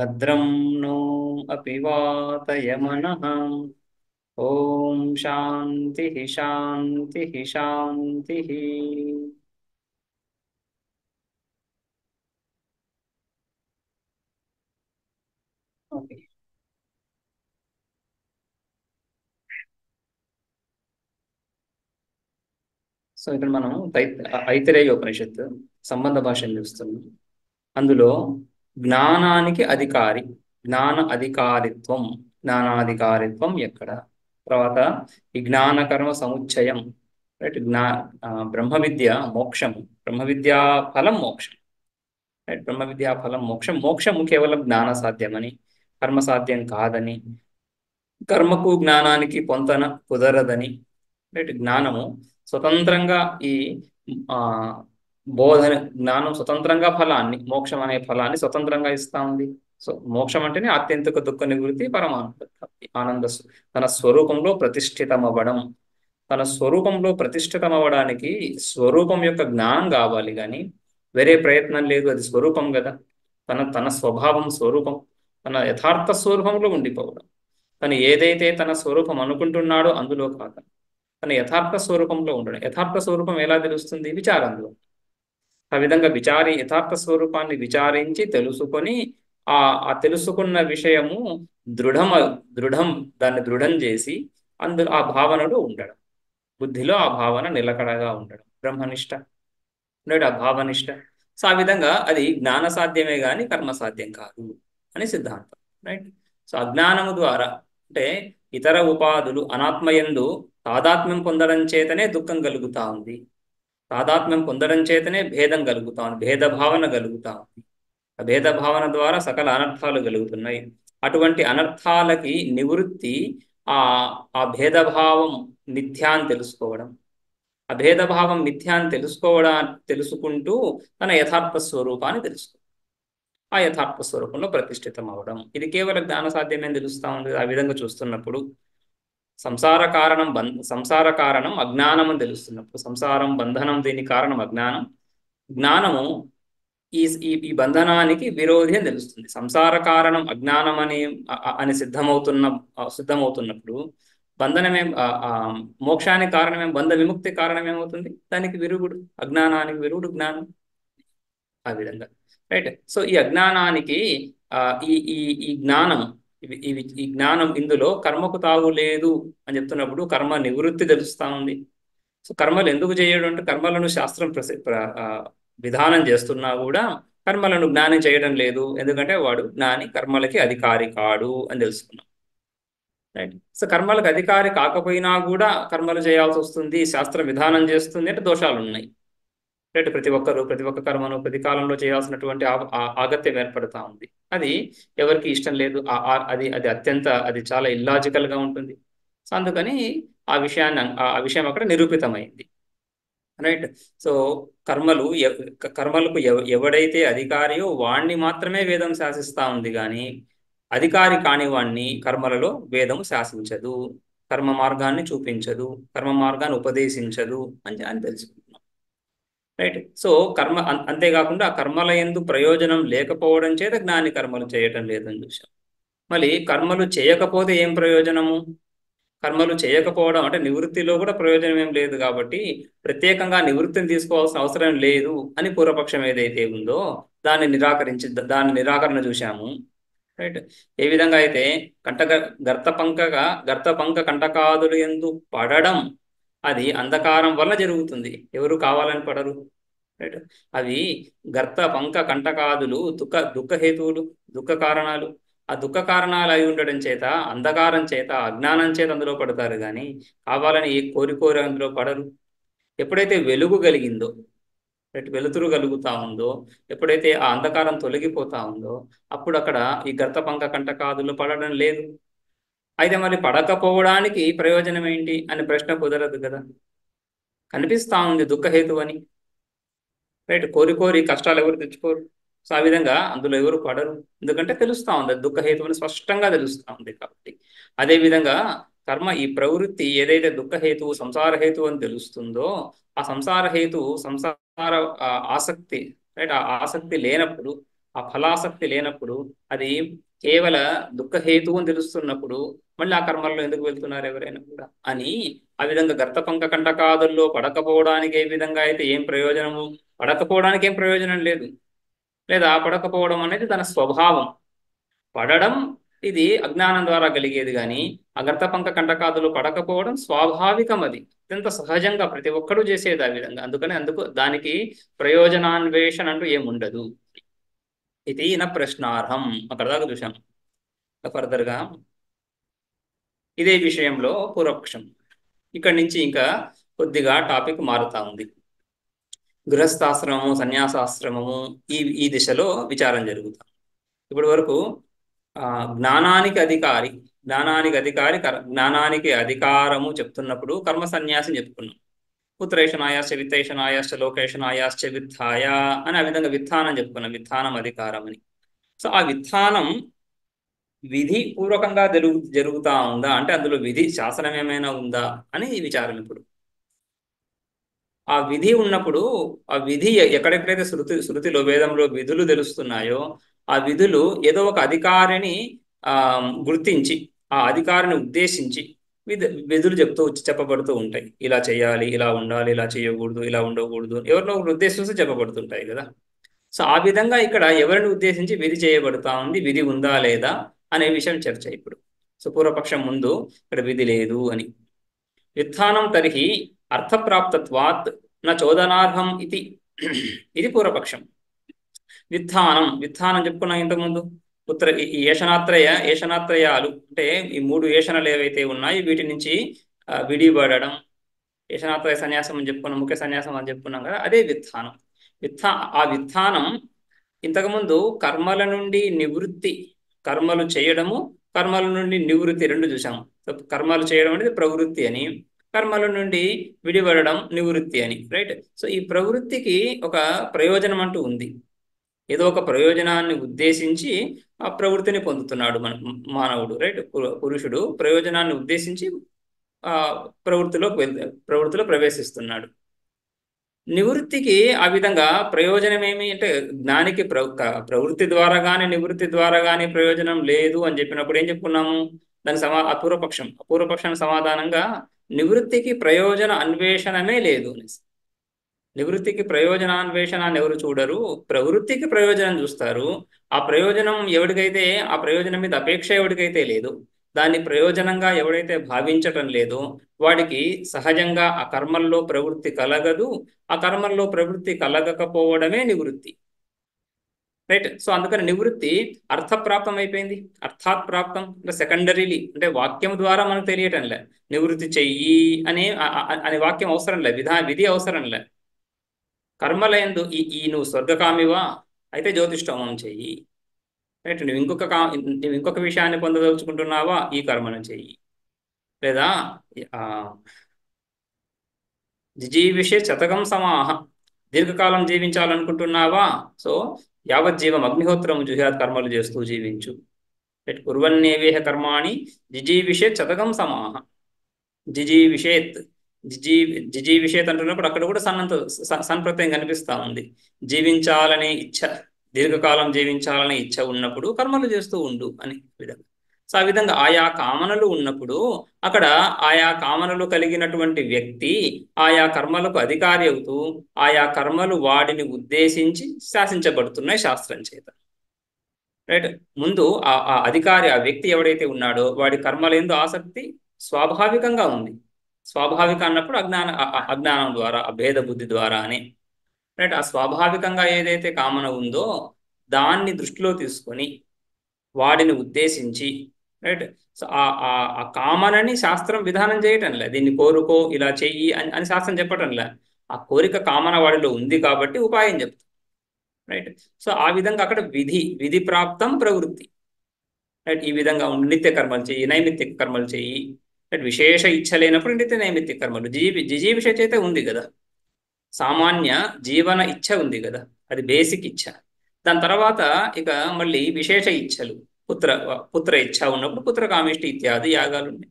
భద్రం नो अपि वातयमनः। ఓం శాంతి శాంతి శాంతి। Okay, so ఇక్కడ మనం ఐతిరేయ ఉపనిషత్తు సంబంధ భాషను చూస్తున్నాం. అందులో జ్ఞానానికి అధికారి, జ్ఞాన అధికారిత్వం, జ్ఞానాధికారిత్వం ఎక్కడ? తర్వాత ఈ జ్ఞాన కర్మ సముచ్చయం, రైట్? బ్రహ్మ విద్య మోక్షము, బ్రహ్మ విద్యా ఫలం మోక్షం, రైట్? బ్రహ్మ విద్యా ఫలం మోక్షం. మోక్షము కేవలం జ్ఞాన సాధ్యమని, కర్మ సాధ్యం కాదని, కర్మకు జ్ఞానానికి పొంతన కుదరదని, రైట్? జ్ఞానము స్వతంత్రంగా ఈ ఆ బోధన, జ్ఞానం స్వతంత్రంగా ఫలాన్ని, మోక్షం అనే ఫలాన్ని స్వతంత్రంగా ఇస్తా ఉంది. సో మోక్షం అంటేనే ఆత్యంతిక దుఃఖ నివృత్తి, పరమానంద ప్రాప్తి, తన స్వరూపంలో ప్రతిష్ఠితమవ్వడం. తన స్వరూపంలో ప్రతిష్ఠితమవ్వడానికి స్వరూపం యొక్క జ్ఞానం కావాలి, కానీ వేరే ప్రయత్నం లేదు. అది స్వరూపం కదా. తన తన స్వభావం స్వరూపం, తన యథార్థ స్వరూపంలో ఉండిపోవడం. తను ఏదైతే తన స్వరూపం అనుకుంటున్నాడో అందులో కాక తన యథార్థ స్వరూపంలో ఉండడం. యథార్థ స్వరూపం ఎలా తెలుస్తుంది? విచారంలో. ఆ విధంగా యథార్థ స్వరూపాన్ని విచారించి తెలుసుకొని, ఆ ఆ తెలుసుకున్న విషయము దృఢం దృఢం దాన్ని దృఢం చేసి అందులో ఆ భావనలో ఉండడం, బుద్ధిలో ఆ భావన నిలకడగా ఉండడం, బ్రహ్మనిష్ట, అంటే ఆ భావనిష్ట. సో ఆ విధంగా అది జ్ఞాన సాధ్యమే గాని కర్మ సాధ్యం కాదు అని సిద్ధాంతం, రైట్? సో అజ్ఞానము ద్వారా, అంటే ఇతర ఉపాధులు అనాత్మయందు తాదాత్మ్యం పొందడం చేతనే దుఃఖం కలుగుతా ఉంది. తాదాత్మ్యం పొందడం చేతనే భేదం కలుగుతా ఉంది, భేద భావన కలుగుతా ఉంది. ఆ భేద భావన ద్వారా సకల అనర్థాలు కలుగుతున్నాయి. అటువంటి అనర్థాలకి నివృత్తి ఆ ఆ భేదభావం మిథ్యా అని తెలుసుకోవడం. ఆ భేదభావం మిథ్యా అని తెలుసుకుంటూ తన యథార్థ స్వరూపాన్ని తెలుసుకో, ఆ యథార్థ స్వరూపంలో ప్రతిష్ఠితం అవడం. ఇది కేవలం జ్ఞాన సాధ్యమే తెలుస్తా ఉంది. ఆ విధంగా చూస్తున్నప్పుడు సంసార కారణం అజ్ఞానం అని తెలుస్తున్నప్పుడు, సంసారం బంధనం, దీని కారణం అజ్ఞానం. జ్ఞానము ఈ ఈ ఈ బంధనానికి విరోధి అని తెలుస్తుంది. సంసార కారణం అజ్ఞానం అని సిద్ధమవుతున్నప్పుడు బంధనమే మోక్షానికి కారణమేం, బంధ విముక్తి కారణం ఏమవుతుంది? దానికి విరుగుడు, అజ్ఞానానికి విరుగుడు జ్ఞానం. ఆ విధంగా, రైట్? సో ఈ అజ్ఞానానికి ఆ, ఈ ఈ ఈ జ్ఞానం, ఈ జ్ఞానం, ఇందులో కర్మకు తావు లేదు అని చెప్తున్నప్పుడు కర్మ నివృత్తి తెలుస్తా ఉంది. సో కర్మలు ఎందుకు చేయడం అంటే, కర్మలను శాస్త్రం విధానం చేస్తున్నా కూడా కర్మలను జ్ఞాని చేయడం లేదు. ఎందుకంటే వాడు జ్ఞాని కర్మలకి అధికారి కాడు అని తెలుసుకున్నాం, రైట్? సో కర్మలకు అధికారి కాకపోయినా కూడా కర్మలు చేయాల్సి వస్తుంది, శాస్త్రం విధానం చేస్తుంది అంటే దోషాలు ఉన్నాయి, రైట్? ప్రతి ఒక్క కర్మను ప్రతి కాలంలో చేయాల్సినటువంటి ఆగత్యం ఏర్పడతా ఉంది. అది ఎవరికి ఇష్టం లేదు. అది అది అది చాలా ఇల్లాజికల్ గా ఉంటుంది. సో అందుకని ఆ విషయం అక్కడ నిరూపితమైంది, రైట్? సో కర్మలకు ఎవడైతే అధికారియో వాణ్ణి మాత్రమే వేదం శాసిస్తా ఉంది, కానీ అధికారి కాని వాణ్ణి కర్మలలో వేదం శాసించదు, కర్మ మార్గాన్ని చూపించదు, కర్మ మార్గాన్ని ఉపదేశించదు అని తెలుసుకుంటున్నాం, రైట్? సో అంతేకాకుండా ఆ కర్మల యందు ప్రయోజనం లేకపోవడం చేత జ్ఞాని కర్మలు చేయటం లేదని చూసాం. మళ్ళీ కర్మలు చేయకపోతే ఏం ప్రయోజనము? కర్మలు చేయకపోవడం అంటే నివృత్తిలో కూడా ప్రయోజనం ఏం లేదు, కాబట్టి ప్రత్యేకంగా నివృత్తిని తీసుకోవాల్సిన అవసరం లేదు అని పూర్వపక్షం ఏదైతే ఉందో దాని నిరాకరణ చూశాము, రైట్? ఏ విధంగా అయితే కంటక గర్త పంక కంటకాదులు ఎందు పడడం, అది అంధకారం వల్ల జరుగుతుంది, ఎవరు కావాలని పడరు, రైట్? అవి గర్త పంక కంటకాదులు దుఃఖహేతువులు, దుఃఖ కారణాలు. ఆ దుఃఖ కారణాలు అయి ఉండడం చేత, అంధకారం చేత, అజ్ఞానం చేత అందులో పడతారు, కానీ కావాలని కోరి అందులో పడరు. ఎప్పుడైతే వెలుగు కలిగిందో, రైట్, వెలుతురు కలుగుతా ఉందో, ఎప్పుడైతే ఆ అంధకారం తొలగిపోతా ఉందో, అప్పుడు అక్కడ ఈ గర్త పంక కంటకాదులు పడడం లేదు. అయితే మరి పడకపోవడానికి ప్రయోజనం ఏంటి అని ప్రశ్న కుదరదు కదా. కనిపిస్తా ఉంది దుఃఖహేతు అని, రైట్? కోరి కష్టాలు ఎవరు తెచ్చుకోరు. సో ఆ విధంగా అందులో ఎవరు పడరు, ఎందుకంటే తెలుస్తా ఉంది, దుఃఖహేతు అని స్పష్టంగా తెలుస్తా ఉంది కాబట్టి. అదే విధంగా ఈ ప్రవృత్తి ఏదైతే దుఃఖహేతువు సంసార హేతు అని తెలుస్తుందో, ఆ సంసార హేతు సంసార ఆసక్తి, రైట్? ఆ ఆసక్తి లేనప్పుడు, ఆ ఫలాసక్తి లేనప్పుడు, అది కేవల దుఃఖహేతువు అని తెలుస్తున్నప్పుడు మళ్ళీ ఆ కర్మల్లో ఎందుకు వెళ్తున్నారు ఎవరైనా కూడా అని, ఆ విధంగా గర్తపంక కంటకాదుల్లో పడకపోవడానికి ఏ విధంగా అయితే ఏం ప్రయోజనము, పడకపోవడానికి ఏం ప్రయోజనం లేదు, లేదా పడకపోవడం అనేది తన స్వభావం. పడడం ఇది అజ్ఞానం ద్వారా కలిగేది, కానీ అగర్తపంక కంటకాదులు పడకపోవడం స్వాభావికం, అది అత్యంత సహజంగా ప్రతి ఒక్కరూ చేసేది ఆ విధంగా. అందుకు దానికి ప్రయోజనాన్వేషణ అంటూ ఏముండదు. ఇది నా ప్రశ్నార్హం. అక్కడ దాకా చూసాం. ఫర్దర్గా ఇదే విషయంలో పూర్వపక్షం. ఇక్కడి నుంచి ఇంకా కొద్దిగా టాపిక్ మారుతా ఉంది. గృహస్థాశ్రమము, సన్యాసాశ్రమము, ఈ దిశలో విచారం జరుగుతాం. ఇప్పటి వరకు జ్ఞానానికి అధికారి, జ్ఞానానికి అధికారము చెప్తున్నప్పుడు కర్మ సన్యాసం చెప్పుకున్నాం. పుత్రేషణాయాశ్చ విత్తేషణాయాశ్చ లోకేషణాయాశ్చ విత్థాయ అని ఆ విధంగా విత్థానం చెప్పుకున్నాం. విత్థానం అధికారం అని. సో ఆ విత్థానం విధి పూర్వకంగా జరుగుతా ఉందా అంటే అందులో విధి శాసనం ఏమైనా ఉందా అని విచారం. ఇప్పుడు ఆ విధి ఉన్నప్పుడు, ఆ విధి ఎక్కడెక్కడైతే శృతిలో వేదంలో విధులు తెలుస్తున్నాయో, ఆ విధులు ఏదో ఒక అధికారిని ఆ గుర్తించి, ఆ అధికారిని ఉద్దేశించి విధులు చెప్పబడుతూ ఉంటాయి. ఇలా చేయాలి, ఇలా ఉండాలి, ఇలా చేయకూడదు, ఇలా ఉండకూడదు, ఎవరినో ఒకరు ఉద్దేశించి చెప్పబడుతుంటాయి కదా. సో ఆ విధంగా ఇక్కడ ఎవరిని ఉద్దేశించి విధి చేయబడతా ఉంది, విధి ఉందా లేదా అనే విషయం చర్చ ఇప్పుడు. సో పూర్వపక్షం ముందు ఇక్కడ విధి లేదు అని. వ్యుత్థానం తర్హి అర్థప్రాప్తత్వాత్ న చోదనార్హం ఇది. ఇది పూర్వపక్షం. వ్యుత్థానం చెప్పుకున్నాం ఇంతకుముందు. ఈ ఏషణాత్రయాలు అంటే ఈ మూడు ఏషణలు ఏవైతే ఉన్నాయో వీటి నుంచి విడిపడడం, ఏషణాత్రయ సన్యాసం అని చెప్పుకున్నాం, ముఖ్య సన్యాసం అని చెప్పుకున్నాం కదా, అదే వ్యుత్థానం. ఆ వ్యుత్థానం ఇంతకుముందు కర్మల నుండి నివృత్తి, కర్మలు చేయడము, కర్మల నుండి నివృత్తి రెండు చూసాము. కర్మలు చేయడం అనేది ప్రవృత్తి అని, కర్మల నుండి విడిపడడం నివృత్తి అని, రైట్. సో ఈ ప్రవృత్తికి ఒక ప్రయోజనం అంటూ ఉంది. ఏదో ఒక ప్రయోజనాన్ని ఉద్దేశించి ఆ ప్రవృత్తిని పొందుతున్నాడు మానవుడు, రైట్. పురుషుడు ప్రయోజనాన్ని ఉద్దేశించి ఆ ప్రవృత్తిలో ప్రవేశిస్తున్నాడు. నివృత్తికి ఆ విధంగా ప్రయోజనం ఏమి అంటే, జ్ఞానికి ప్రవృత్తి ద్వారా కానీ నివృత్తి ద్వారా కానీ ప్రయోజనం లేదు అని చెప్పినప్పుడు ఏం చెప్పుకున్నాము? దాని అపూర్వపక్షానికి సమాధానంగా నివృత్తికి ప్రయోజన అన్వేషణమే లేదు. నివృత్తికి ప్రయోజనాన్వేషణాన్ని ఎవరు చూడరు, ప్రవృత్తికి ప్రయోజనం చూస్తారు. ఆ ప్రయోజనం ఎవరికైతే, ఆ ప్రయోజనం మీద అపేక్ష ఎవరికైతే లేదు, దాన్ని ప్రయోజనంగా ఎవడైతే భావించటం లేదో వాడికి సహజంగా ఆ కర్మల్లో ప్రవృత్తి కలగదు. ఆ కర్మల్లో ప్రవృత్తి కలగకపోవడమే నివృత్తి, రైట్. సో అందుకని నివృత్తి అర్థప్రాప్తం అయిపోయింది. అర్థాత్ ప్రాప్తం అంటే సెకండరీలీ, అంటే వాక్యం ద్వారా మనకు తెలియటం లే. నివృత్తి చెయ్యి అనే వాక్యం అవసరం లే, విధి అవసరం లే. కర్మలందు నువ్వు స్వర్గకామివా అయితే జ్యోతిష్ఠోమం చెయ్యి, రైట్. నువ్వు ఇంకొక విషయాన్ని పొందదలుచుకుంటున్నావా, ఈ కర్మను చెయ్యి. లేదా జిజీవిషే శతకం సమాహ, దీర్ఘకాలం జీవించాలనుకుంటున్నావా, సో యావజ్జీవం అగ్నిహోత్రం జుహాత్, కర్మలు చేస్తూ జీవించు. రైట్. కుర్వన్నేవేహ కర్మాణి జిజీవిషేత్ శతకం సమాహ. జిజీవిషేత్, జిజీవిషేత్ అంటున్నప్పుడు అక్కడ కూడా సన్ప్రత్యయం కనిపిస్తా ఉంది. జీవించాలనే ఇచ్ఛ, దీర్ఘకాలం జీవించాలనే ఇచ్ఛ ఉన్నప్పుడు కర్మలు చేస్తూ ఉండు అని విధంగా. సో ఆ విధంగా ఆయా కామనలు ఉన్నప్పుడు అక్కడ ఆయా కామనలు కలిగినటువంటి వ్యక్తి ఆయా కర్మలకు అధికారి అవుతూ ఆయా కర్మలు వాడిని ఉద్దేశించి శాసించబడుతున్నాయి శాస్త్రం చేత, రైట్. ముందు ఆ అధికారి, ఆ వ్యక్తి ఎవడైతే ఉన్నాడో వాడి కర్మలందు ఆసక్తి స్వాభావికంగా ఉంది. స్వాభావిక అన్నప్పుడు అజ్ఞానం ద్వారా, అభేద బుద్ధి ద్వారానే, రైట్. ఆ స్వాభావికంగా ఏదైతే కామన ఉందో దాన్ని దృష్టిలో తీసుకొని వాడిని ఉద్దేశించి, రైట్. సో ఆ కామనని శాస్త్రం విధానం చేయటంలే, దీన్ని కోరుకో ఇలా చెయ్యి అని శాస్త్రం చెప్పటంలే. ఆ కోరిక కామన వాడిలో ఉంది కాబట్టి ఉపాయం చెప్తాం, రైట్. సో ఆ విధంగా అక్కడ విధి ప్రాప్తం ప్రవృత్తి, రైట్. ఈ విధంగా నిత్య కర్మలు చెయ్యి, నైమిత్తిక కర్మలు చెయ్యి, రైట్. విశేష ఇచ్ఛ లేనప్పుడు నిత్య నైమిత్తిక కర్మలు. జిజీవిష చేతే ఉంది కదా, సామాన్య జీవన ఇచ్ఛ ఉంది కదా, అది బేసిక్ ఇచ్ఛ. దాని తర్వాత ఇక మళ్ళీ విశేష ఇచ్ఛలు, పుత్ర ఇచ్ఛ ఉన్నప్పుడు పుత్రకామిష్టి ఇత్యాది యాగాలు ఉన్నాయి.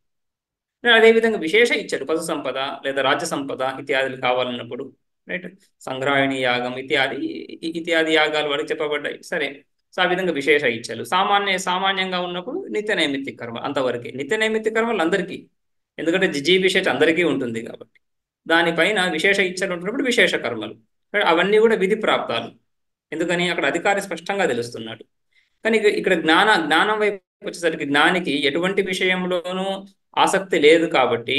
అదేవిధంగా విశేష ఇచ్ఛలు పశు సంపద లేదా రాజ్య సంపద ఇత్యాదులు కావాలన్నప్పుడు, రైట్, సంగ్రాయణి యాగం ఇత్యాది యాగాలు వాడికి చెప్పబడ్డాయి. సరే, సో ఆ విధంగా విశేష ఇచ్చలు. సామాన్యంగా ఉన్నప్పుడు నిత్య నైమిత్తిక కర్మ అంతవరకే. నిత్య నైమిత్తిక కర్మలు అందరికీ, ఎందుకంటే విశేష అందరికీ ఉంటుంది కాబట్టి. దానిపైన విశేష ఇచ్చలు ఉంటున్నప్పుడు విశేష కర్మలు, అవన్నీ కూడా విధి ప్రాప్తాలు. ఎందుకని అక్కడ అధికారి స్పష్టంగా తెలుస్తున్నాడు. కానీ ఇక్కడ జ్ఞానం వైపు వచ్చేసరికి జ్ఞానికి ఎటువంటి విషయంలోనూ ఆసక్తి లేదు కాబట్టి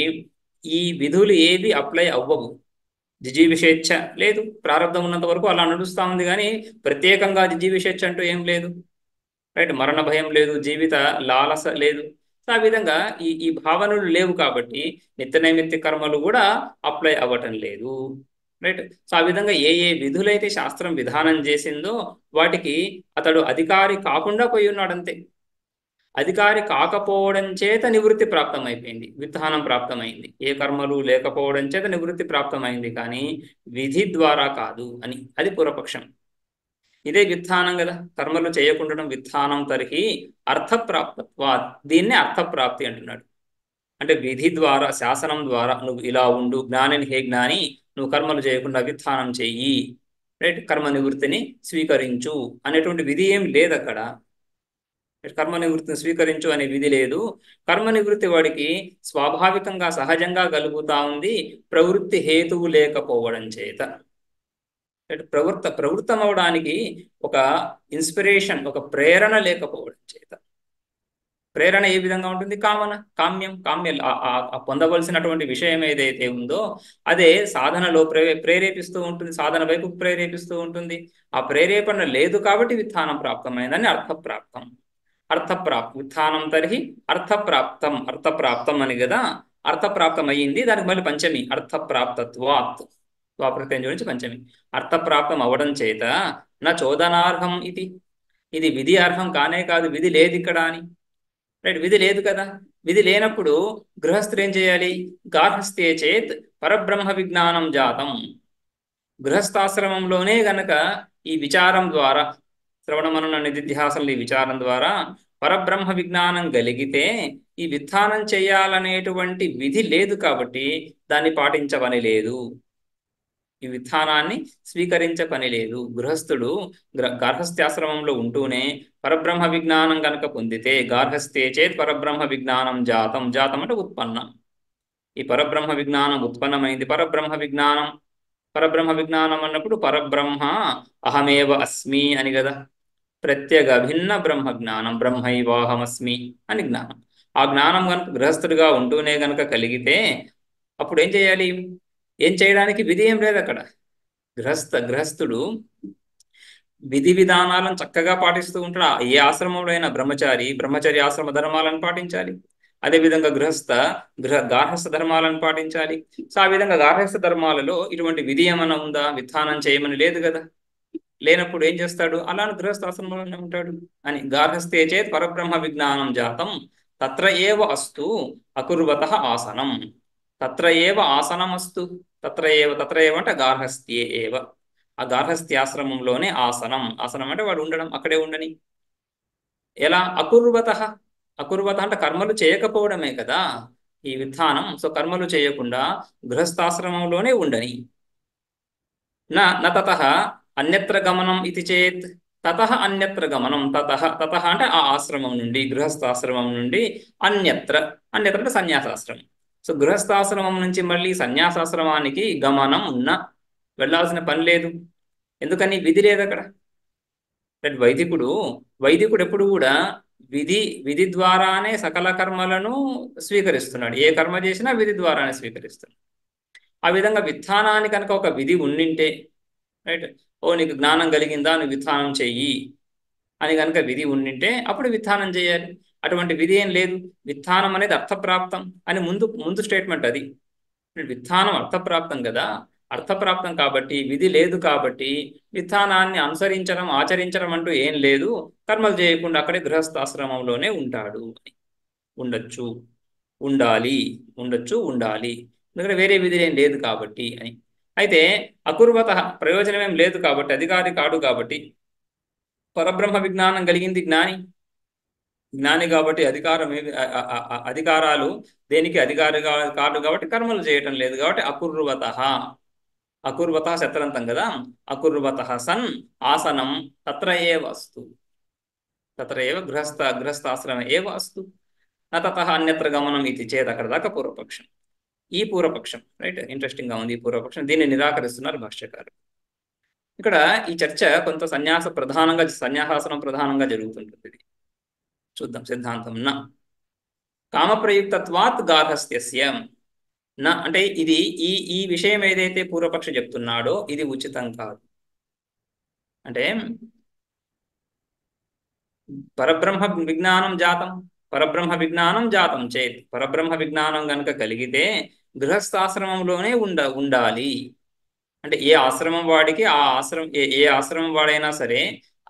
ఈ విధులు ఏవి అప్లై అవ్వవు. జిజీవిషేచ్ఛ లేదు, ప్రారంధం ఉన్నంత వరకు అలా నడుస్తూ ఉంది, కానీ ప్రత్యేకంగా జిజీవిషేచ్ఛ అంటూ ఏం లేదు. రైట్, మరణ భయం లేదు, జీవిత లాలస లేదు. సో ఆ విధంగా ఈ భావనలు లేవు కాబట్టి నిత్య నైమిత్తిక కర్మలు కూడా అప్లై అవ్వటం లేదు. రైట్. సో ఆ విధంగా ఏ విధులైతే శాస్త్రం విధానం చేసిందో వాటికి అతడు అధికారి కాకుండా పోయి ఉన్నాడంతే. అధికారి కాకపోవడం చేత నివృత్తి ప్రాప్తమైపోయింది, విధానం ప్రాప్తమైంది. ఏ కర్మలు లేకపోవడం చేత నివృత్తి ప్రాప్తమైంది, కానీ విధి ద్వారా కాదు అని. అది పూర్వపక్షం. ఇదే విధానం కదా, కర్మలు చేయకుండడం విధానం. తరిహి అర్థప్రాప్తత్వా, దీన్నే అర్థప్రాప్తి అంటున్నాడు. అంటే విధి ద్వారా, శాసనం ద్వారా నువ్వు ఇలా ఉండు, జ్ఞానిని హే జ్ఞాని నువ్వు కర్మలు చేయకుండా విధానం చెయ్యి, రైట్, కర్మ నివృత్తిని స్వీకరించు అనేటువంటి విధి ఏం లేదు అక్కడ. కర్మ నివృత్తిని స్వీకరించు అనే విధి లేదు. కర్మ నివృత్తి వాడికి స్వాభావికంగా సహజంగా కలుగుతా ఉంది, ప్రవృత్తి హేతువు లేకపోవడం చేత. ప్రవృత్తం అవడానికి ఒక ఇన్స్పిరేషన్, ఒక ప్రేరణ లేకపోవడం చేత. ప్రేరణ ఏ విధంగా ఉంటుంది? కామ్యం పొందవలసినటువంటి విషయం ఏదైతే ఉందో అదే సాధనలో ప్రేరేపిస్తూ ఉంటుంది, సాధన వైపు ప్రేరేపిస్తూ ఉంటుంది. ఆ ప్రేరేపణ లేదు కాబట్టి విధానం ప్రాప్తమైందని అర్థప్రాప్తం. విధానం తరిహి అర్థప్రాప్తం అని కదా. అర్థప్రాప్తం అయ్యింది, దానికి మళ్ళీ పంచమి అర్థప్రాప్తత్వాత్, స్వాప్రత్యయం నుంచి పంచమి. అర్థప్రాప్తం అవడం చేత నా చోదనార్హం ఇది విధి అర్హం కానే కాదు, విధి లేదు ఇక్కడ అని. రైట్, విధి లేదు కదా. విధి లేనప్పుడు గృహస్థులు ఏం చేయాలి? గార్హస్థ్యే చేత్ పరబ్రహ్మ విజ్ఞానం జాతం. గృహస్థాశ్రమంలోనే గనక ఈ విచారం ద్వారా, శ్రవణ మనన నిధిధ్యాసనలు, ఈ విచారం ద్వారా పరబ్రహ్మ విజ్ఞానం కలిగితే ఈ విధానం చేయాలనేటువంటి విధి లేదు కాబట్టి దాన్ని పాటించవని లేదు, ఈ విధానాన్ని స్వీకరించే పని లేదు. గృహస్థుడు గార్హస్థ్యాశ్రమంలో ఉంటూనే పరబ్రహ్మ విజ్ఞానం కనుక పొందితే, గార్హస్థ్యే చేత్ పరబ్రహ్మ విజ్ఞానం జాతం. జాతం అంటే ఉత్పన్నం. ఈ పరబ్రహ్మ విజ్ఞానం ఉత్పన్నమైంది. పరబ్రహ్మ విజ్ఞానం అన్నప్పుడు పరబ్రహ్మ అహమేవ అస్మి అని కదా. ప్రత్యేక అభిన్న బ్రహ్మ జ్ఞానం, బ్రహ్మైవాహమస్మి అని జ్ఞానం. ఆ జ్ఞానం కనుక గృహస్థుడిగా ఉంటూనే కనుక కలిగితే అప్పుడు ఏం చేయాలి? ఏం చేయడానికి విధి ఏం లేదు అక్కడ. గృహస్థుడు విధి విధానాలను చక్కగా పాటిస్తూ ఉంటాడు. ఏ ఆశ్రమంలో అయినా బ్రహ్మచర్య ఆశ్రమ ధర్మాలను పాటించాలి. అదేవిధంగా గార్హస్థ ధర్మాలను పాటించాలి. సో ఆ విధంగా గార్హస్థ ధర్మాలలో ఇటువంటి విధి ఏమైనా ఉందా? విధానం చేయమని లేదు కదా. లేనప్పుడు ఏం చేస్తాడు? అలానే గృహస్థాశ్రమంలోనే ఉంటాడు అని. గార్హస్థే చేత్ పరబ్రహ్మ విజ్ఞానం జాతం తత్ర ఏవ అస్తు అకుర్వతః ఆసనం. తత్ర ఏవ ఆసనం అస్తు. తత్ర ఏవ అంటే గార్హస్థ్యే ఏవ. ఆ గార్హస్థ్యాశ్రమంలోనే ఆసనం అంటే వాడు ఉండడం, అక్కడే ఉండని. ఎలా? అకుర్వతః అంటే కర్మలు చేయకపోవడమే కదా ఈ విధానం. సో కర్మలు చేయకుండా గృహస్థాశ్రమంలోనే ఉండని. తతః అన్యత్ర గమనం ఇది చేత్. తతః అన్యత్ర గమనం. తతః అంటే ఆ ఆశ్రమం నుండి, గృహస్థాశ్రమం నుండి అన్యత్ర అంటే సన్యాసాశ్రమం. సో గృహస్థాశ్రమం నుంచి మళ్ళీ సన్యాసాశ్రమానికి గమనం వెళ్ళాల్సిన పని లేదు. ఎందుకని? విధి లేదు అక్కడ. వైదికుడు ఎప్పుడు కూడా విధి ద్వారానే సకల కర్మలను స్వీకరిస్తున్నాడు. ఏ కర్మ చేసినా విధి ద్వారానే స్వీకరిస్తున్నాడు. ఆ విధంగా విధానానికి కనుక ఒక విధి ఉండింటే, రైట్, నీకు జ్ఞానం కలిగిందా, నువ్వు విధానం చెయ్యి అని కనుక విధి ఉండింటే అప్పుడు విధానం చేయాలి. అటువంటి విధి ఏం లేదు. విధానం అనేది అర్థప్రాప్తం అని ముందు స్టేట్మెంట్ అది. విధానం అర్థప్రాప్తం కదా. అర్థప్రాప్తం కాబట్టి విధి లేదు కాబట్టి విధానాన్ని అనుసరించడం, ఆచరించడం అంటూ ఏం లేదు. కర్మలు చేయకుండా అక్కడే గృహస్థాశ్రమంలోనే ఉంటాడు. ఉండొచ్చు, ఉండాలి, ఎందుకంటే వేరే విధి ఏం లేదు కాబట్టి అని. అయితే అకుర్వత ప్రయోజనం ఏం లేదు కాబట్టి, అధికారి కాడు కాబట్టి. పరబ్రహ్మ విజ్ఞానం కలిగింది జ్ఞాని కాబట్టి అధికారాలు దేనికి అధికారి కాదు కాబట్టి కర్మలు చేయటం లేదు కాబట్టి అకుర్వత శత్రంతం కదా. అకుర్వత సన్ ఆసనం తత్ర ఏవ అస్తు. తత్ర ఏవ గృహస్థాశ్రమ ఏవ అస్తు న తతః అన్యత్ర గమనం ఇది చేత్ అక్కడ దాకా పూర్వపక్షం. ఈ పూర్వపక్షం రైట్ ఇంట్రెస్టింగ్ గా ఉంది. ఈ పూర్వపక్షం దీన్ని నిరాకరిస్తున్నారు భాష్యకారు. ఇక్కడ ఈ చర్చ కొంత సన్యాసాసనం ప్రధానంగా జరుగుతుంటుంది. ఇది చూద్దాం. సిద్ధాంతం నా కామప్రయుక్తత్వాత్ గార్హస్థ్యస్య నా అంటే ఇది ఈ ఈ విషయం ఏదైతే పూర్వపక్షి చెప్తున్నాడో ఇది ఉచితం కాదు. అంటే పరబ్రహ్మ విజ్ఞానం జాతం చేత్ పరబ్రహ్మ విజ్ఞానం గనుక కలిగితే గృహస్థాశ్రమంలోనే ఉండాలి. అంటే ఏ ఆశ్రమం వాడికి ఆ ఆశ్రమం ఏ ఆశ్రమం వాడైనా సరే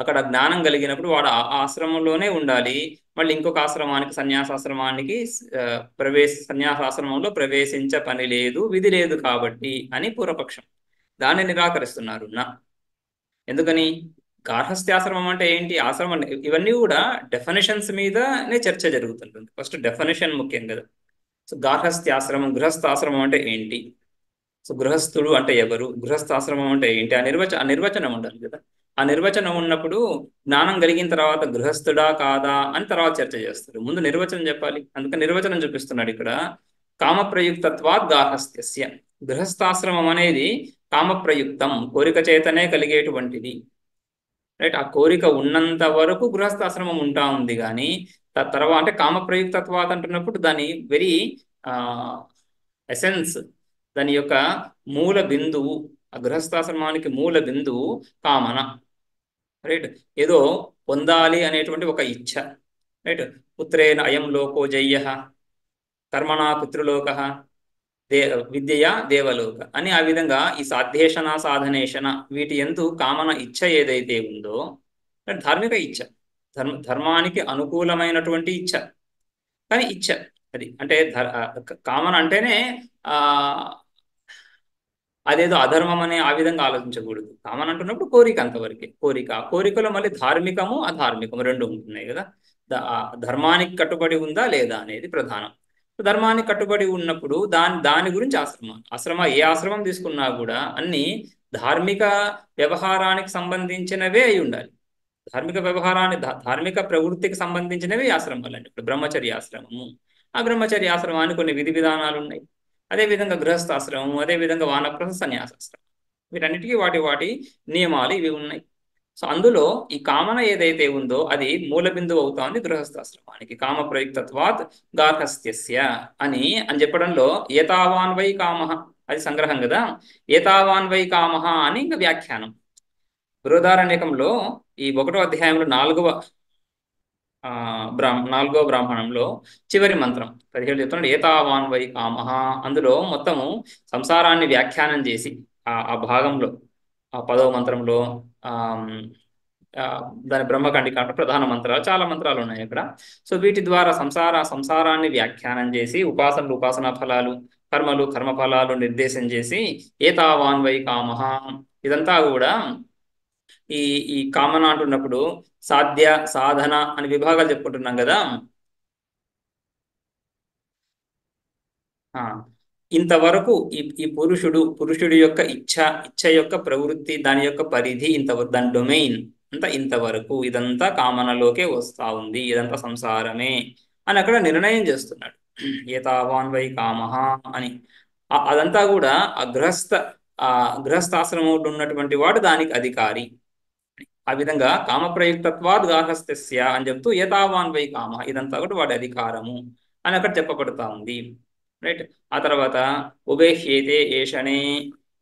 అక్కడ జ్ఞానం కలిగినప్పుడు వాడు ఆ ఆశ్రమంలోనే ఉండాలి. మళ్ళీ ఇంకొక ఆశ్రమానికి సన్యాసాశ్రమానికి సన్యాసాశ్రమంలో ప్రవేశించ పని లేదు, విధి లేదు కాబట్టి అని పూర్వపక్షం. దాన్ని నిరాకరిస్తున్నారు నా. ఎందుకని? గార్హస్థ్యాశ్రమం అంటే ఏంటి? ఆశ్రమం ఇవన్నీ కూడా డెఫినేషన్స్ మీదనే చర్చ జరుగుతుంటుంది. ఫస్ట్ డెఫినేషన్ ముఖ్యం కదా. సో గార్హస్థ్యాశ్రమం గృహస్థాశ్రమం అంటే ఏంటి? సో గృహస్థుడు అంటే ఎవరు, గృహస్థాశ్రమం అంటే ఏంటి, ఆ నిర్వచనం ఉండాలి కదా. ఆ నిర్వచనం ఉన్నప్పుడు జ్ఞానం కలిగిన తర్వాత గృహస్థుడా కాదా అని తర్వాత చర్చ చేస్తారు. ముందు నిర్వచనం చెప్పాలి. అందుకని నిర్వచనం చూపిస్తున్నాడు ఇక్కడ. కామప్రయుక్తత్వాత్ గార్హస్థ్యస్య గృహస్థాశ్రమం అనేది కామప్రయుక్తం కోరిక చేతనే కలిగేటువంటిది. రైట్. ఆ కోరిక ఉన్నంత వరకు గృహస్థాశ్రమం ఉంటా ఉంది. కానీ తర్వాత అంటే కామప్రయుక్తత్వాత్ అంటున్నప్పుడు దాని వెరీ ఎసెన్స్, దాని యొక్క మూల బిందువు, ఆ గృహస్థాశ్రమానికి మూల బిందువు కామన. రైట్. ఏదో పొందాలి అనేటువంటి ఒక ఇచ్ఛ. రైట్. పుత్రేణ అయం లోకో జయ్య, కర్మణా పితృలోక, విద్యయా దేవలోక అని ఆ విధంగా ఈ సాధ్యేషణ సాధనేషణ వీటి యందు కామన ఇచ్ఛ ఏదైతే ఉందో ధార్మిక ఇచ్ఛ, ధర్మానికి అనుకూలమైనటువంటి ఇచ్ఛ. కానీ ఇచ్ఛ అది అంటే కామన అంటేనే అదేదో అధర్మం అనే ఆ విధంగా ఆలోచించకూడదు. కామన్ అంటున్నప్పుడు కోరిక అంతవరకే. కోరికలో మళ్ళీ ధార్మికము అధార్మికము రెండు ఉంటున్నాయి కదా. ధర్మానికి కట్టుబడి ఉందా లేదా అనేది ప్రధానం. ధర్మానికి కట్టుబడి ఉన్నప్పుడు దాని గురించి ఏ ఆశ్రమం తీసుకున్నా కూడా అన్ని ధార్మిక వ్యవహారానికి సంబంధించినవే అయి ఉండాలి. ధార్మిక ప్రవృత్తికి సంబంధించినవి ఆశ్రమాలండి. ఇప్పుడు బ్రహ్మచర్య ఆశ్రమము, ఆ బ్రహ్మచర్య ఆశ్రమానికి కొన్ని విధి విధానాలు ఉన్నాయి. అదేవిధంగా గృహస్థాశ్రమం, అదేవిధంగా వానప్రస్థ సన్యాసాశ్రమం, వీటన్నిటికీ వాటి నియమాలు ఇవి ఉన్నాయి. సో అందులో ఈ కామన ఏదైతే ఉందో అది మూల బిందువు అవుతోంది గృహస్థాశ్రమానికి. కామ ప్రయుక్తత్వాత్ గార్హస్థ్యస్య అని చెప్పడంలో ఏతావాన్ వై కామ, అది సంగ్రహం కదా. ఏతావాన్ వై కామ అని ఇంకా వ్యాఖ్యానం. బృహదారణ్యకంలో ఈ 1వ అధ్యాయంలో 4వ బ్రాహ్మణంలో చివరి మంత్రం 17 చెప్తున్నాడు ఏతావాన్ వై కామః. అందులో మొత్తము సంసారాన్ని వ్యాఖ్యానం చేసి ఆ భాగంలో ఆ 10వ మంత్రంలో దాని బ్రహ్మకండిక ప్రధాన మంత్రాలు, చాలా మంత్రాలు ఉన్నాయి అక్కడ. సో వీటి ద్వారా సంసారాన్ని వ్యాఖ్యానం చేసి ఉపాసనా ఫలాలు, కర్మ ఫలాలు నిర్దేశం చేసి ఏతావాన్ వై కామః ఇదంతా కూడా ఈ కామన అంటున్నప్పుడు సాధ్య సాధన అని విభాగాలు చెప్పుకుంటున్నాం కదా. ఇంతవరకు ఈ పురుషుడి యొక్క ఇచ్ఛ యొక్క ప్రవృత్తి, దాని యొక్క పరిధి ఇంతవరకు, దాని డొమైన్ అంతా ఇంతవరకు, ఇదంతా కామనలోకే వస్తా ఉంది, ఇదంతా సంసారమే అని అక్కడ నిర్ణయం చేస్తున్నాడు. ఏతావాన్ వై కామః అని. అదంతా కూడా గృహస్థాశ్రమంలో ఉన్నటువంటి వాడు దానికి అధికారి. ఆ విధంగా కామప్రయుక్తత్వాద్ గార్హస్థ్యస్య అని చెప్తూ ఏతావాన్ వై కామ ఇదంతా కూడా వాడి అధికారము అని అక్కడ చెప్పబడుతా ఉంది. రైట్. ఆ తర్వాత ఉభేహ్యేతే ఏషణే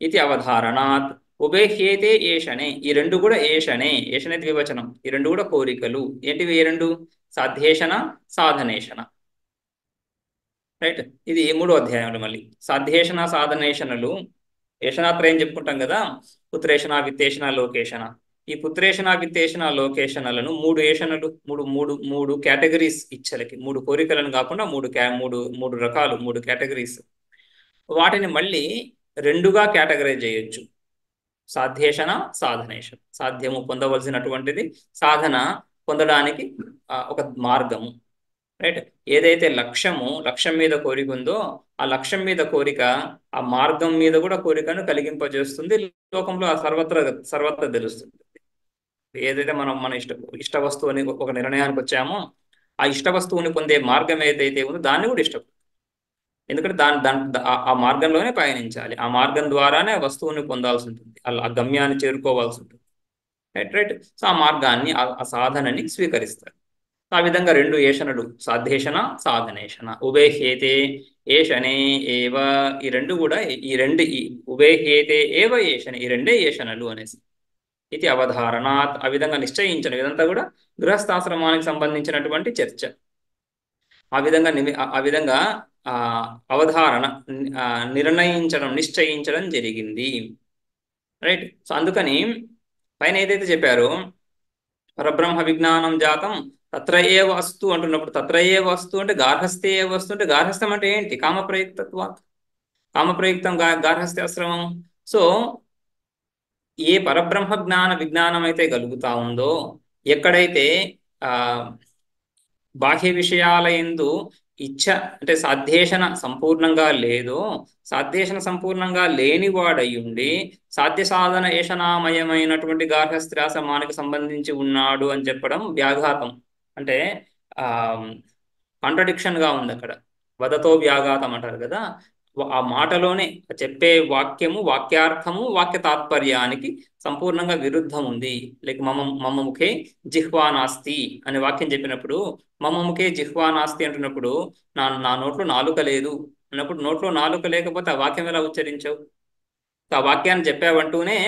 ఇది అవధారణాత్. ఉభేహ్యేతే ఏషణే, ఈ రెండు కూడా ఏషణే ద్వివచనం. ఈ రెండు కూడా కోరికలు. ఏంటివి ఈ రెండు? సాధ్యేషణ సాధనేషణ. రైట్. ఇది 3వ అధ్యాయంలో మళ్ళీ సాధ్యేషణ సాధనేషణలు. ఏషణాత్రయం చెప్పుకుంటాం కదా. పుత్రేషణ, విత్తేషణ, లోకేషణ. ఈ పుత్రేషణ, విత్తేషణ, లోకేషణలను 3 ఏషణలు, మూడు కేటగిరీస్ ఇచ్చలకి, 3 కోరికలను కాకుండా మూడు రకాలు, 3 కేటగిరీస్. వాటిని మళ్ళీ 2గా కేటగరైజ్ చేయొచ్చు. సాధ్యేషణ సాధనేషణ. సాధ్యము పొందవలసినటువంటిది, సాధన పొందడానికి ఒక మార్గము. రైట్. ఏదైతే లక్ష్యం మీద కోరిక ఉందో ఆ లక్ష్యం మీద కోరిక ఆ మార్గం మీద కూడా కోరికను కలిగింపజేస్తుంది. లోకంలో ఆ సర్వత్ర తెలుస్తుంది. ఏదైతే మనం మన ఇష్ట వస్తువుని ఒక నిర్ణయానికి వచ్చామో ఆ ఇష్ట వస్తువుని పొందే మార్గం ఏదైతే ఉందో దాన్ని కూడా ఇష్టం. ఎందుకంటే ఆ మార్గంలోనే పయనించాలి, ఆ మార్గం ద్వారానే ఆ వస్తువుని పొందాల్సి ఉంటుంది, అలా ఆ గమ్యాన్ని చేరుకోవాల్సి ఉంటుంది. Right right. సో ఆ మార్గాన్ని ఆ సాధనని స్వీకరిస్తారు. ఆ విధంగా రెండు ఏషణలు, సాధ్యేషణ సాధనేషణ. ఉభయహేతే ఏషణే ఏవ, ఈ రెండు కూడా ఈ ఉభయహేతే ఏవ ఏషణ, ఈ రెండే ఏషణలు అనేసి ఇది అవధారణాత్, ఆ విధంగా నిశ్చయించడం. ఇదంతా కూడా గృహస్థాశ్రమానికి సంబంధించినటువంటి చర్చ. ఆ విధంగా ఆ అవధారణ, ఆ, నిర్ణయించడం, నిశ్చయించడం జరిగింది. రైట్. సో అందుకని పైన ఏదైతే చెప్పారో పరబ్రహ్మ విజ్ఞానం జాతం తత్ర ఏవ అస్తు అంటున్నప్పుడు, తత్ర ఏవ అస్తు అంటే గార్హస్థ్యే ఏవ అస్తు అంటే, గార్హస్థ్యం అంటే ఏంటి? కామప్రయుక్తత్వాత్. కామప్రయుక్తం గార్హస్థ్యాశ్రమం. సో ఏ పరబ్రహ్మ విజ్ఞానం అయితే కలుగుతా ఉందో, ఎక్కడైతే ఆ బాహ్య విషయాల యందు ఇచ్ఛ అంటే సాధ్యేషణ సంపూర్ణంగా లేదో, సాధ్యేషణ సంపూర్ణంగా లేనివాడయుండి సాధ్య సాధన ఏషణామయమైనటువంటి గార్హస్థ్యాశ్రమానికి సంబంధించి ఉన్నాడు అని చెప్పడం వ్యాఘాతం. అంటే ఆ కాంట్రడిక్షన్గా ఉంది అక్కడ. వదతో వ్యాఘాతం అంటారు కదా, ఆ మాటలోనే చెప్పే వాక్యము, వాక్యార్థము, వాక్య తాత్పర్యానికి సంపూర్ణంగా విరుద్ధం ఉంది. లైక్ మమ ముఖే జిహ్వా నాస్తి అనే వాక్యం చెప్పినప్పుడు, మమ ముఖే జిహ్వా నాస్తి అంటున్నప్పుడు నా నోట్లో నాలుక లేదు అన్నప్పుడు, నోట్లో నాలుక లేకపోతే ఆ వాక్యం ఎలా ఉచ్చరించావు? ఆ వాక్యాన్ని చెప్పావంటూనే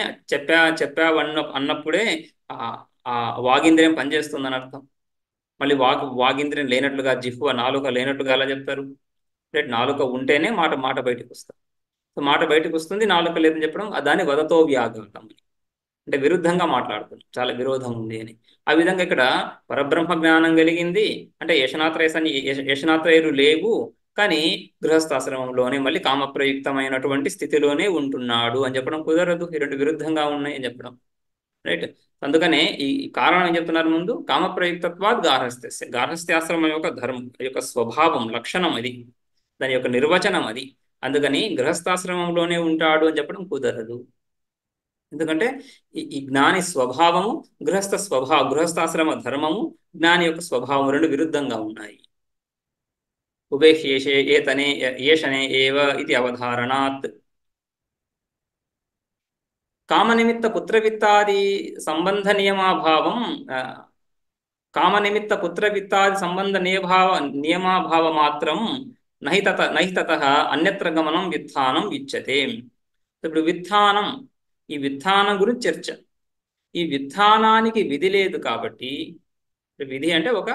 అన్నప్పుడే ఆ ఆ వాగింద్రియం పనిచేస్తుందని అర్థం. మళ్ళీ వాగింద్రియం లేనట్లుగా, జిహ్వ నాలుక లేనట్లుగా ఎలా చెప్తారు? రైట్. నాలుక ఉంటేనే మాట మాట బయటకు వస్తుంది. సో మాట బయటకు వస్తుంది, నాలుక లేదని చెప్పడం దాన్ని వదతో వ్యాఘాతం అని. అంటే విరుద్ధంగా మాట్లాడుతుంది, చాలా విరోధం ఉంది అని. ఆ విధంగా ఇక్కడ పరబ్రహ్మ జ్ఞానం కలిగింది అంటే యశనాత్రయులు లేవు, కానీ గృహస్థాశ్రమంలోనే మళ్ళీ కామప్రయుక్తమైనటువంటి స్థితిలోనే ఉంటున్నాడు అని చెప్పడం కుదరదు. ఈ రెండు విరుద్ధంగా ఉన్నాయి అని చెప్పడం. రైట్. అందుకనే ఈ కారణం ఏం చెప్తున్నారు ముందు? కామప్రయుక్తత్వాద్ గార్హస్థ్యస్య, గార్హస్థ్యాశ్రమం యొక్క ధర్మం యొక్క స్వభావం, లక్షణం అది, దాని యొక్క నిర్వచనం అది. అందుకని గృహస్థాశ్రమంలోనే ఉంటాడు అని చెప్పడం కుదరదు. ఎందుకంటే ఈ జ్ఞాని స్వభావము, గృహస్థాశ్రమ ధర్మము, జ్ఞాని యొక్క స్వభావం రెండు విరుద్ధంగా ఉన్నాయి. ఉభయశేషే ఏతనే ఏషణే ఏవ ఇది అవధారణాత్. కామనిమిత్త పుత్రవిత్తాది సంబంధ నియమాభావం, కామనిమిత్త పుత్రవిత్తాది సంబంధ నియమాభావ మాత్రం నహితత అన్యత్ర గమనం విత్థానం ఇచ్చతే. ఇప్పుడు విత్థానం, ఈ విత్థానం గురించి చర్చ. ఈ విత్థానానికి విధి లేదు కాబట్టి, విధి అంటే ఒక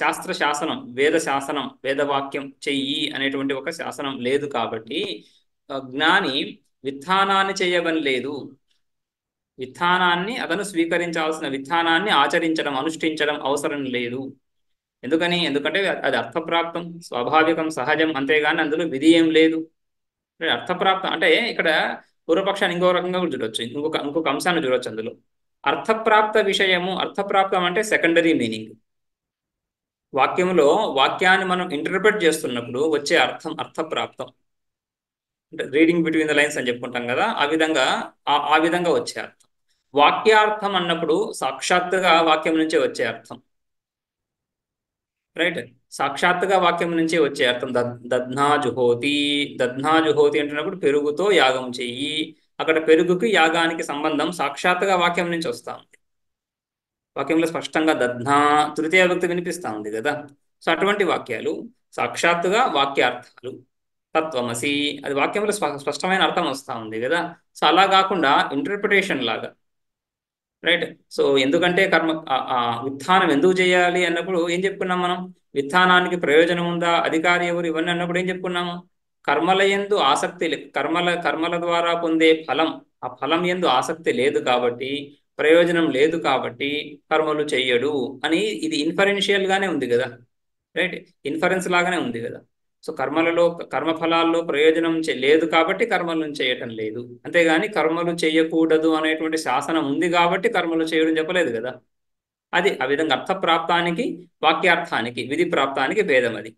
శాస్త్ర శాసనం, వేద శాసనం, వేదవాక్యం చెయ్యి అనేటువంటి ఒక శాసనం లేదు కాబట్టి జ్ఞాని విత్థానాన్ని చేయవని లేదు. విత్థానాన్ని అతను స్వీకరించాల్సిన విత్థానాన్ని ఆచరించడం, అనుష్ఠించడం అవసరం లేదు. ఎందుకంటే అది అర్థప్రాప్తం, స్వాభావికం, సహజం, అంతేగాని అందులో విధి ఏం లేదు. అర్థప్రాప్తం అంటే ఇక్కడ పూర్వపక్షాన్ని ఇంకో రకంగా కూడా చూడొచ్చు, ఇంకొక అంశాన్ని చూడొచ్చు అందులో. అర్థప్రాప్త విషయము, అర్థప్రాప్తం అంటే సెకండరీ మీనింగ్. వాక్యములో వాక్యాన్ని మనం ఇంటర్ప్రిట్ చేస్తున్నప్పుడు వచ్చే అర్థప్రాప్తం అంటే రీడింగ్ బిట్వీన్ ద లైన్స్ అని చెప్పుకుంటాం కదా, ఆ విధంగా వచ్చే అర్థం. వాక్యార్థం అన్నప్పుడు సాక్షాత్తుగా వాక్యం నుంచే వచ్చే అర్థం. రైట్. సాక్షాత్తుగా వాక్యం నుంచే వచ్చే అర్థం. దధ్నాజుహోతి అంటున్నప్పుడు పెరుగుతో యాగం చెయ్యి. అక్కడ పెరుగుకి యాగానికి సంబంధం సాక్షాత్తుగా వాక్యం నుంచి వస్తా ఉంది. వాక్యంలో స్పష్టంగా దధ్నా తృతీయ విభక్తి వినిపిస్తా ఉంది కదా. సో అటువంటి వాక్యాలు సాక్షాత్తుగా వాక్యార్థాలు. తత్వమసి అది వాక్యంలో స్పష్టమైన అర్థం వస్తూ ఉంది కదా. సో అలా కాకుండా ఇంటర్ప్రిటేషన్ లాగా. రైట్. సో ఎందుకంటే విత్థానం ఎందుకు చేయాలి అన్నప్పుడు ఏం చెప్పుకున్నాం మనం? విత్థానానికి ప్రయోజనం ఉందా, అధికారి ఎవరు, ఇవన్నీ అన్నప్పుడు ఏం చెప్పుకున్నాము? కర్మల యందు ఆసక్తి కర్మల ద్వారా పొందే ఫలం, ఆ ఫలం యందు ఆసక్తి లేదు కాబట్టి, ప్రయోజనం లేదు కాబట్టి కర్మలు చెయ్యడు అని. ఇది ఇన్ఫరెన్షియల్ గానే ఉంది కదా. రైట్. ఇన్ఫరెన్స్ లాగానే ఉంది కదా. సో కర్మఫలాల్లో ప్రయోజనం లేదు కాబట్టి కర్మలను చేయటం లేదు, అంతేగాని కర్మలు చేయకూడదు అనేటువంటి శాసనం ఉంది కాబట్టి కర్మలు చేయడం చెప్పలేదు కదా. అది ఆ విధంగా అర్థప్రాప్తానికి, వాక్యార్థానికి, విధి ప్రాప్తానికి భేదం అది.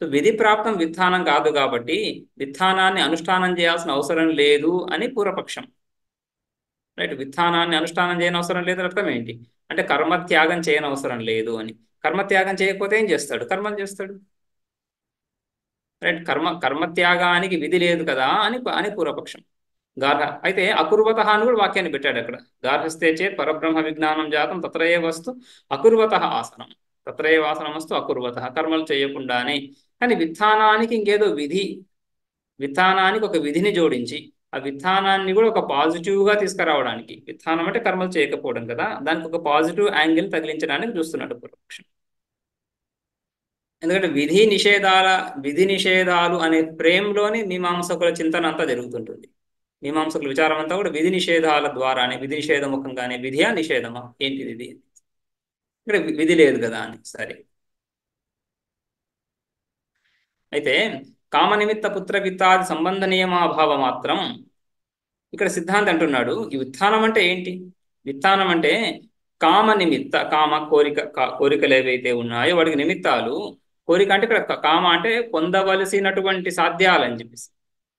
సో విధి ప్రాప్తం విత్థానం కాదు కాబట్టి విత్థానాన్ని అనుష్ఠానం చేయాల్సిన అవసరం లేదు అని పూర్వపక్షం. రైట్. విత్థానాన్ని అనుష్ఠానం చేయనవసరం లేదు అర్థం ఏంటి అంటే కర్మత్యాగం చేయనవసరం లేదు అని. కర్మత్యాగం చేయకపోతే ఏం చేస్తాడు? కర్మలు చేస్తాడు. రైట్. కర్మత్యాగానికి విధి లేదు కదా అని అని పూర్వపక్షం. అయితే అకుర్వత అని కూడా వాక్యాన్ని పెట్టాడు అక్కడ. గార్హస్థే చేత్ పరబ్రహ్మ విజ్ఞానం జాతం తత్రయే వస్తు అకుర్వత ఆసనం. తత్రయే వాసనం వస్తు అకుర్వత, కర్మలు చేయకుండానే. కానీ విత్థానానికి ఇంకేదో విధి, విత్థానానికి ఒక విధిని జోడించి ఆ విత్థానాన్ని కూడా ఒక పాజిటివ్గా తీసుకురావడానికి, విత్థానం అంటే కర్మలు చేయకపోవడం కదా, దానికి ఒక పాజిటివ్ యాంగిల్ తగిలించడానికి చూస్తున్నాడు పూర్వపక్షం. ఎందుకంటే విధి నిషేధాలు అనే ఫ్రేమ్లోని మీమాంసకుల చింతన అంతా జరుగుతుంటుంది. మీమాంసకుల విచారం అంతా కూడా విధి నిషేధాల ద్వారానే, విధి నిషేధ ముఖంగానే. విధియా నిషేధమా ఏంటిది ఇది? ఇక్కడ విధి లేదు కదా అని. సరే, అయితే కామనిమిత్త పుత్ర విత్తాది సంబంధ నియమాభావ మాత్రం ఇక్కడ సిద్ధాంతి అంటున్నాడు ఈ విత్థానం అంటే ఏంటి? విత్థానం అంటే కామ నిమిత్త, కామ కోరికలు ఏవైతే ఉన్నాయో వాటికి నిమిత్తాలు. కోరిక అంటే ఇక్కడ కామ అంటే పొందవలసినటువంటి సాధ్యాలని చెప్పేసి,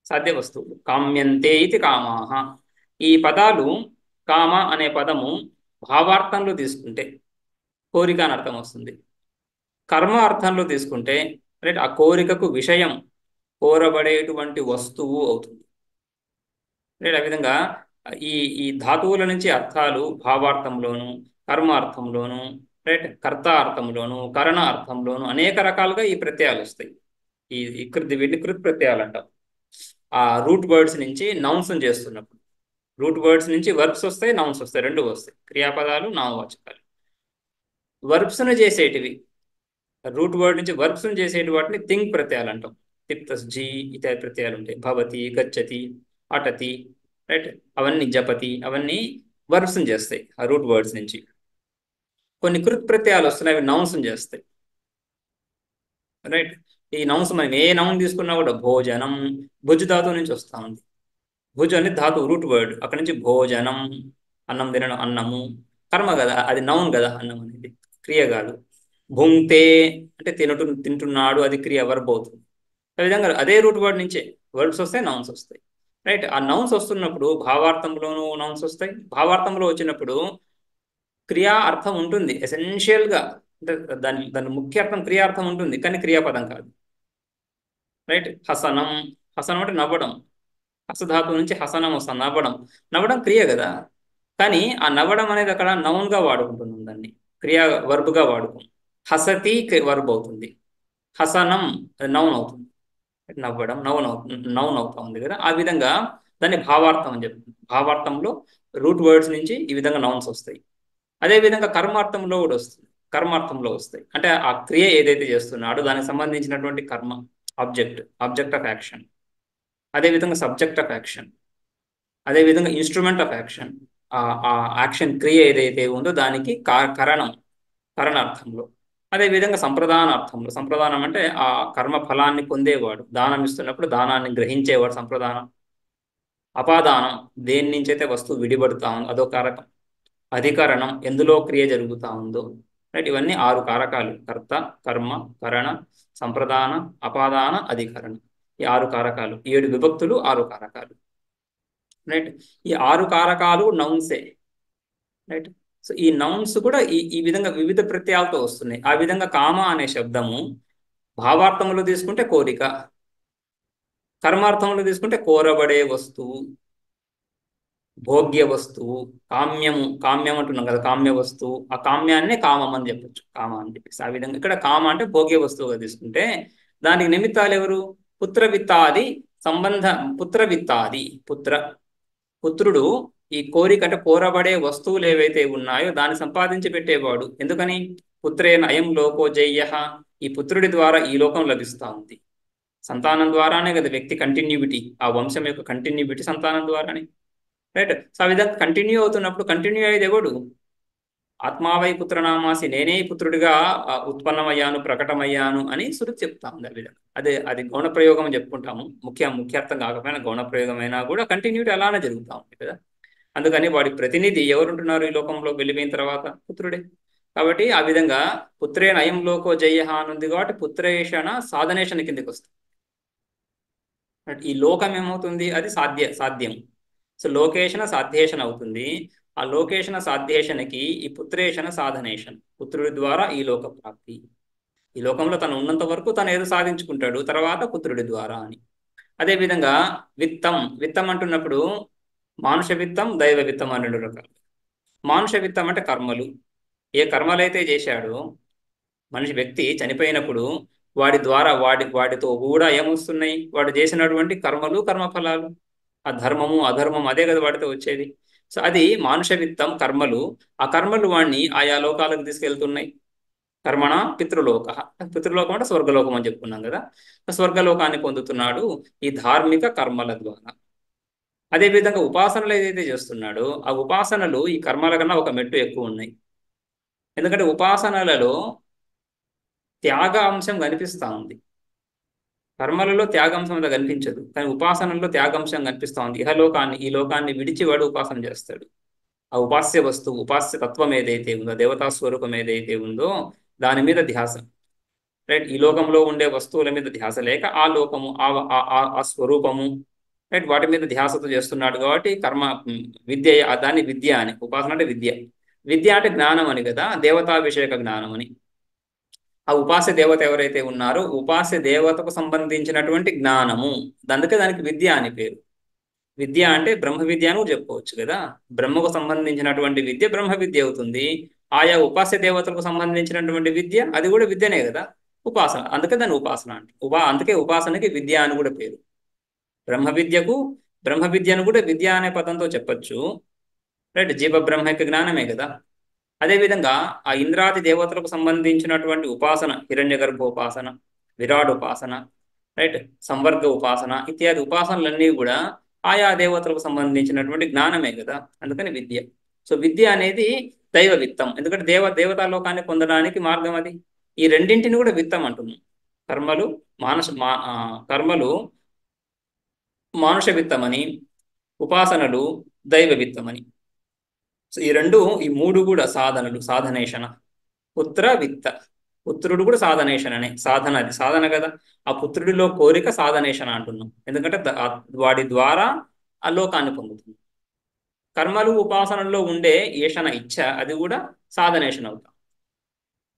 సాధ్య వస్తువులు. కామ్యంతే ఇది కామాహ. ఈ పదాలు, కామ అనే పదము భావార్థంలో తీసుకుంటే కోరిక అని అర్థం వస్తుంది. కర్మ అర్థంలో తీసుకుంటే రైట్ ఆ కోరికకు విషయం, కోరబడేటువంటి వస్తువు అవుతుంది. రైట్. ఆ విధంగా ఈ ఈ ధాతువుల నుంచి అర్థాలు భావార్థంలోను, కర్మ అర్థంలోను, రైట్, కర్త అర్థంలోను, కరణ అర్థంలోను అనేక రకాలుగా ఈ ప్రత్యయాలు వస్తాయి. వీటిని కృత్ ప్రత్యయాలు అంటాం. ఆ రూట్ వర్డ్స్ నుంచి నౌన్స్ చేస్తున్నప్పుడు, రూట్ వర్డ్స్ నుంచి వర్బ్స్ వస్తాయి, నౌన్స్ వస్తాయి, రెండు వస్తాయి, క్రియాపదాలు, నామవాచకాలు. వర్బ్స్ను చేసేటివి, రూట్ వర్డ్ నుంచి వర్బ్స్ను చేసేటి వాటిని తింగ్ ప్రత్యయాలు అంటాం. తిప్తస్ జీ ఇత్యాది ప్రత్యయాలు ఉంటాయి. భవతి, గచ్చతి, అటతి, రైట్, అవన్నీ జపతి, అవన్నీ వర్బ్స్ని చేస్తాయి ఆ రూట్ వర్డ్స్ నుంచి. కొన్ని కృత్ ప్రత్యయాలు వస్తున్నాయి, అవి నౌన్స్ని చేస్తాయి. రైట్. ఈ నౌన్స్ మనం ఏ నౌన్ తీసుకున్నా కూడా భోజనం భుజ్ ధాతువు నుంచి వస్తూ ఉంది. భుజ్ అనేది ధాతువు, రూట్ వర్డ్. అక్కడ నుంచి భోజనం, అన్నం తినడం, అన్నము కర్మ కదా, అది నౌన్ కదా, అన్నం అనేది క్రియ కాదు. భుంక్తే అంటే తింటున్నాడు, అది క్రియ, వర్బ్ అవుతుంది. ఆ విధంగా అదే రూట్ వర్డ్ నుంచే వర్బ్స్ వస్తాయి, నౌన్స్ వస్తాయి. రైట్. ఆ నౌన్స్ వస్తున్నప్పుడు భావార్థంలోనూ నౌన్స్ వస్తాయి. భావార్థంలో వచ్చినప్పుడు క్రియా అర్థం ఉంటుంది ఎసెన్షియల్గా, అంటే దాని ముఖ్య అర్థం క్రియార్థం ఉంటుంది, కానీ క్రియాపదం కాదు. రైట్. హసనం, హసనం అంటే నవ్వడం. హసధాతు నుంచి హసనం వస్తాం, నవ్వడం. నవ్వడం క్రియ కదా, కానీ ఆ నవ్వడం అనేది అక్కడ నౌన్గా వాడుకుంటున్నాం, దాన్ని క్రియా వర్బ్గా వాడుకోం. హసతి వర్బ్ అవుతుంది, హసనం అది నౌన్ అవుతుంది. నవ్వడం నౌన్ అవుతా ఉంది కదా. ఆ విధంగా దాన్ని భావార్థం అని చెప్తుంది. భావార్థంలో రూట్ వర్డ్స్ నుంచి ఈ విధంగా నౌన్స్ వస్తాయి. అదేవిధంగా కర్మార్థంలో కూడా వస్తుంది, కర్మార్థంలో వస్తాయి. అంటే ఆ క్రియ ఏదైతే చేస్తున్నాడో దానికి సంబంధించినటువంటి కర్మ, ఆబ్జెక్ట్ ఆఫ్ యాక్షన్. అదేవిధంగా సబ్జెక్ట్ ఆఫ్ యాక్షన్, అదేవిధంగా ఇన్స్ట్రుమెంట్ ఆఫ్ యాక్షన్. ఆ యాక్షన్ క్రియ ఏదైతే ఉందో దానికి కరణార్థంలో. అదేవిధంగా సంప్రదానార్థంలో, సంప్రదానం అంటే ఆ కర్మ ఫలాన్ని పొందేవాడు, దానం ఇస్తున్నప్పుడు దానాన్ని గ్రహించేవాడు సంప్రదానం. అపాదానం, దేని నుంచి అయితే వస్తువు విడిపడుతా ఉందో అదో కారకం. అధికరణం, ఎందులో క్రియ జరుగుతూ ఉందో. రైట్. ఇవన్నీ 6 కారకాలు: కర్త, కర్మ, కరణ, సంప్రదాన, అపాదాన, అధికరణం. ఈ 6 కారకాలు, 7 విభక్తులు, 6 కారకాలు. రైట్. ఈ 6 కారకాలు నౌన్సే. రైట్. సో ఈ నౌన్స్ కూడా ఈ విధంగా వివిధ ప్రత్యయాలతో వస్తున్నాయి. ఆ విధంగా కామ అనే శబ్దము భావార్థంలో తీసుకుంటే కోరిక, కర్మార్థంలో తీసుకుంటే కోరబడే వస్తువు, భోగ్య వస్తువు. కామ్యం అంటున్నాం కదా, కామ్య వస్తువు. ఆ కామ్యాన్నే కామం అని చెప్పొచ్చు, కామ అని చెప్పేసి. ఆ విధంగా ఇక్కడ కామ అంటే భోగ్య వస్తువుగా తీసుకుంటే దానికి నిమిత్తాలు ఎవరు? పుత్రవిత్తాది సంబంధ. పుత్రవిత్తాది, పుత్రుడు ఈ కోరిక అంటే కోరబడే వస్తువులు ఏవైతే ఉన్నాయో దాన్ని సంపాదించి పెట్టేవాడు. ఎందుకని? పుత్రేణ అయం లోకో జయ్య. ఈ పుత్రుడి ద్వారా ఈ లోకం లభిస్తూ ఉంది. సంతానం ద్వారానే కదా వ్యక్తి కంటిన్యూటీ, ఆ వంశం యొక్క కంటిన్యూటీ సంతానం ద్వారానే. రైట్. సో ఆ విధంగా కంటిన్యూ అవుతున్నప్పుడు కంటిన్యూ అయ్యేది ఎవడు? ఆత్మావై పుత్రనామాసి, నేనే పుత్రుడిగా ఉత్పన్నమయ్యాను, ప్రకటమయ్యాను అని శృతి చెప్తా ఉంది. ఆ విధంగా అది గౌణ ప్రయోగం అని చెప్పుకుంటాము. ముఖ్యార్థం కాకపోయినా గౌణ ప్రయోగమైనా కూడా కంటిన్యూటీ అలానే జరుగుతూ ఉంది కదా. అందుకని వాడి ప్రతినిధి ఎవరుంటున్నారు ఈ లోకంలో వెళ్ళిపోయిన తర్వాత? పుత్రుడే. కాబట్టి ఆ విధంగా పుత్రే నయం లోకో జయ అని ఉంది కాబట్టి పుత్రేషణ సాధనేషణ కిందకి వస్తుంది. ఈ లోకం ఏమవుతుంది? అది సాధ్యం. సో లోకేషణ సాధ్యేషణ అవుతుంది. ఆ లోకేషణ సాధ్యేషణకి ఈ పుత్రేషణ సాధనేషణ, పుత్రుడి ద్వారా ఈ లోక ప్రాప్తి. ఈ లోకంలో తను ఉన్నంత వరకు తను ఏదో సాధించుకుంటాడు, తర్వాత పుత్రుడి ద్వారా అని. అదేవిధంగా విత్తం, విత్తం అంటున్నప్పుడు మానుష విత్తం, దైవ విత్తం అని రెండు రకాలు. మానుష విత్తం అంటే కర్మలు. ఏ కర్మలైతే చేశాడో మనిషి వ్యక్తి చనిపోయినప్పుడు వాడి ద్వారా వాటితో కూడా ఏమొస్తున్నాయి, వాడు చేసినటువంటి కర్మలు, కర్మఫలాలు, ఆ ధర్మము అధర్మం అదే కదా వాడితో వచ్చేది. సో అది మానుష విత్తం, కర్మలు. ఆ కర్మలు వాడిని ఆయా లోకాలకు తీసుకెళ్తున్నాయి. కర్మణ పితృలోక, పితృలోకం అంటే స్వర్గలోకం అని చెప్పుకున్నాం కదా. స్వర్గలోకాన్ని పొందుతున్నాడు ఈ ధార్మిక కర్మల ద్వారా. అదేవిధంగా ఉపాసనలు ఏదైతే చేస్తున్నాడో ఆ ఉపాసనలు ఈ కర్మల కన్నా ఒక మెట్టు ఎక్కువ ఉన్నాయి. ఎందుకంటే ఉపాసనలలో త్యాగ అంశం కనిపిస్తూ ఉంది. కర్మలలో త్యాగాంశం అంతా కనిపించదు, కానీ ఉపాసనలో త్యాగాంశం కనిపిస్తూ ఉంది. ఇహలోకాన్ని, ఈ లోకాన్ని విడిచి వాడు ఉపాసన చేస్తాడు. ఆ ఉపాస్య వస్తువు, ఉపాస్య తత్వం ఏదైతే ఉందో, దేవతా స్వరూపం ఏదైతే ఉందో దాని మీద ధ్యాస. రైట్, ఈ లోకంలో ఉండే వస్తువుల మీద ధ్యాస లేక ఆ లోకము, ఆ స్వరూపము, రైట్, వాటి మీద ధ్యాసతో చేస్తున్నాడు కాబట్టి కర్మ విద్య, దాన్ని విద్య అని. ఉపాసన అంటే విద్య, విద్య అంటే జ్ఞానం అని కదా, దేవతాభిషేక జ్ఞానం అని. ఆ ఉపాస్య దేవత ఎవరైతే ఉన్నారో ఉపాస్య దేవతకు సంబంధించినటువంటి జ్ఞానము, అందుకే దానికి విద్య అని పేరు. విద్య అంటే బ్రహ్మ విద్య అని కూడా చెప్పుకోవచ్చు కదా. బ్రహ్మకు సంబంధించినటువంటి విద్య బ్రహ్మ విద్య అవుతుంది. ఆయా ఉపాస్య దేవతలకు సంబంధించినటువంటి విద్య అది కూడా విద్యనే కదా, ఉపాసన. అందుకే దాన్ని ఉపాసన అంటే అందుకే ఉపాసనకి విద్య అని కూడా పేరు. బ్రహ్మ విద్యకు, బ్రహ్మ విద్యను కూడా విద్య అనే పదంతో చెప్పచ్చు. రైట్, జీవ బ్రహ్మైక జ్ఞానమే కదా. అదేవిధంగా ఆ ఇంద్రాది దేవతలకు సంబంధించినటువంటి ఉపాసన, హిరణ్య గర్భోపాసన, విరాట్ ఉపాసన, రైట్, సంవర్గ ఉపాసన ఇత్యాది ఉపాసనలన్నీ కూడా ఆయా దేవతలకు సంబంధించినటువంటి జ్ఞానమే కదా, అందుకని విద్య. సో విద్య అనేది దైవ విత్తం, ఎందుకంటే దేవతాలోకాన్ని పొందడానికి మార్గం అది. ఈ రెండింటిని కూడా విత్తం అంటున్నాం. కర్మలు కర్మలు మానుష విత్తమని, ఉపాసనలు దైవ విత్తమని. సో ఈ మూడు కూడా సాధనలు, సాధనేషణ. పుత్ర విత్త, పుత్రుడు కూడా సాధనేషణనే, సాధన, అది సాధన కదా. ఆ పుత్రుడిలో కోరిక సాధనేషణ అంటున్నాం, ఎందుకంటే వాడి ద్వారా ఆ లోకాన్ని పొందుతుంది. కర్మలు ఉపాసనల్లో ఉండే ఏషణ, ఇచ్ఛ, అది కూడా సాధనేషణ అవుతాం,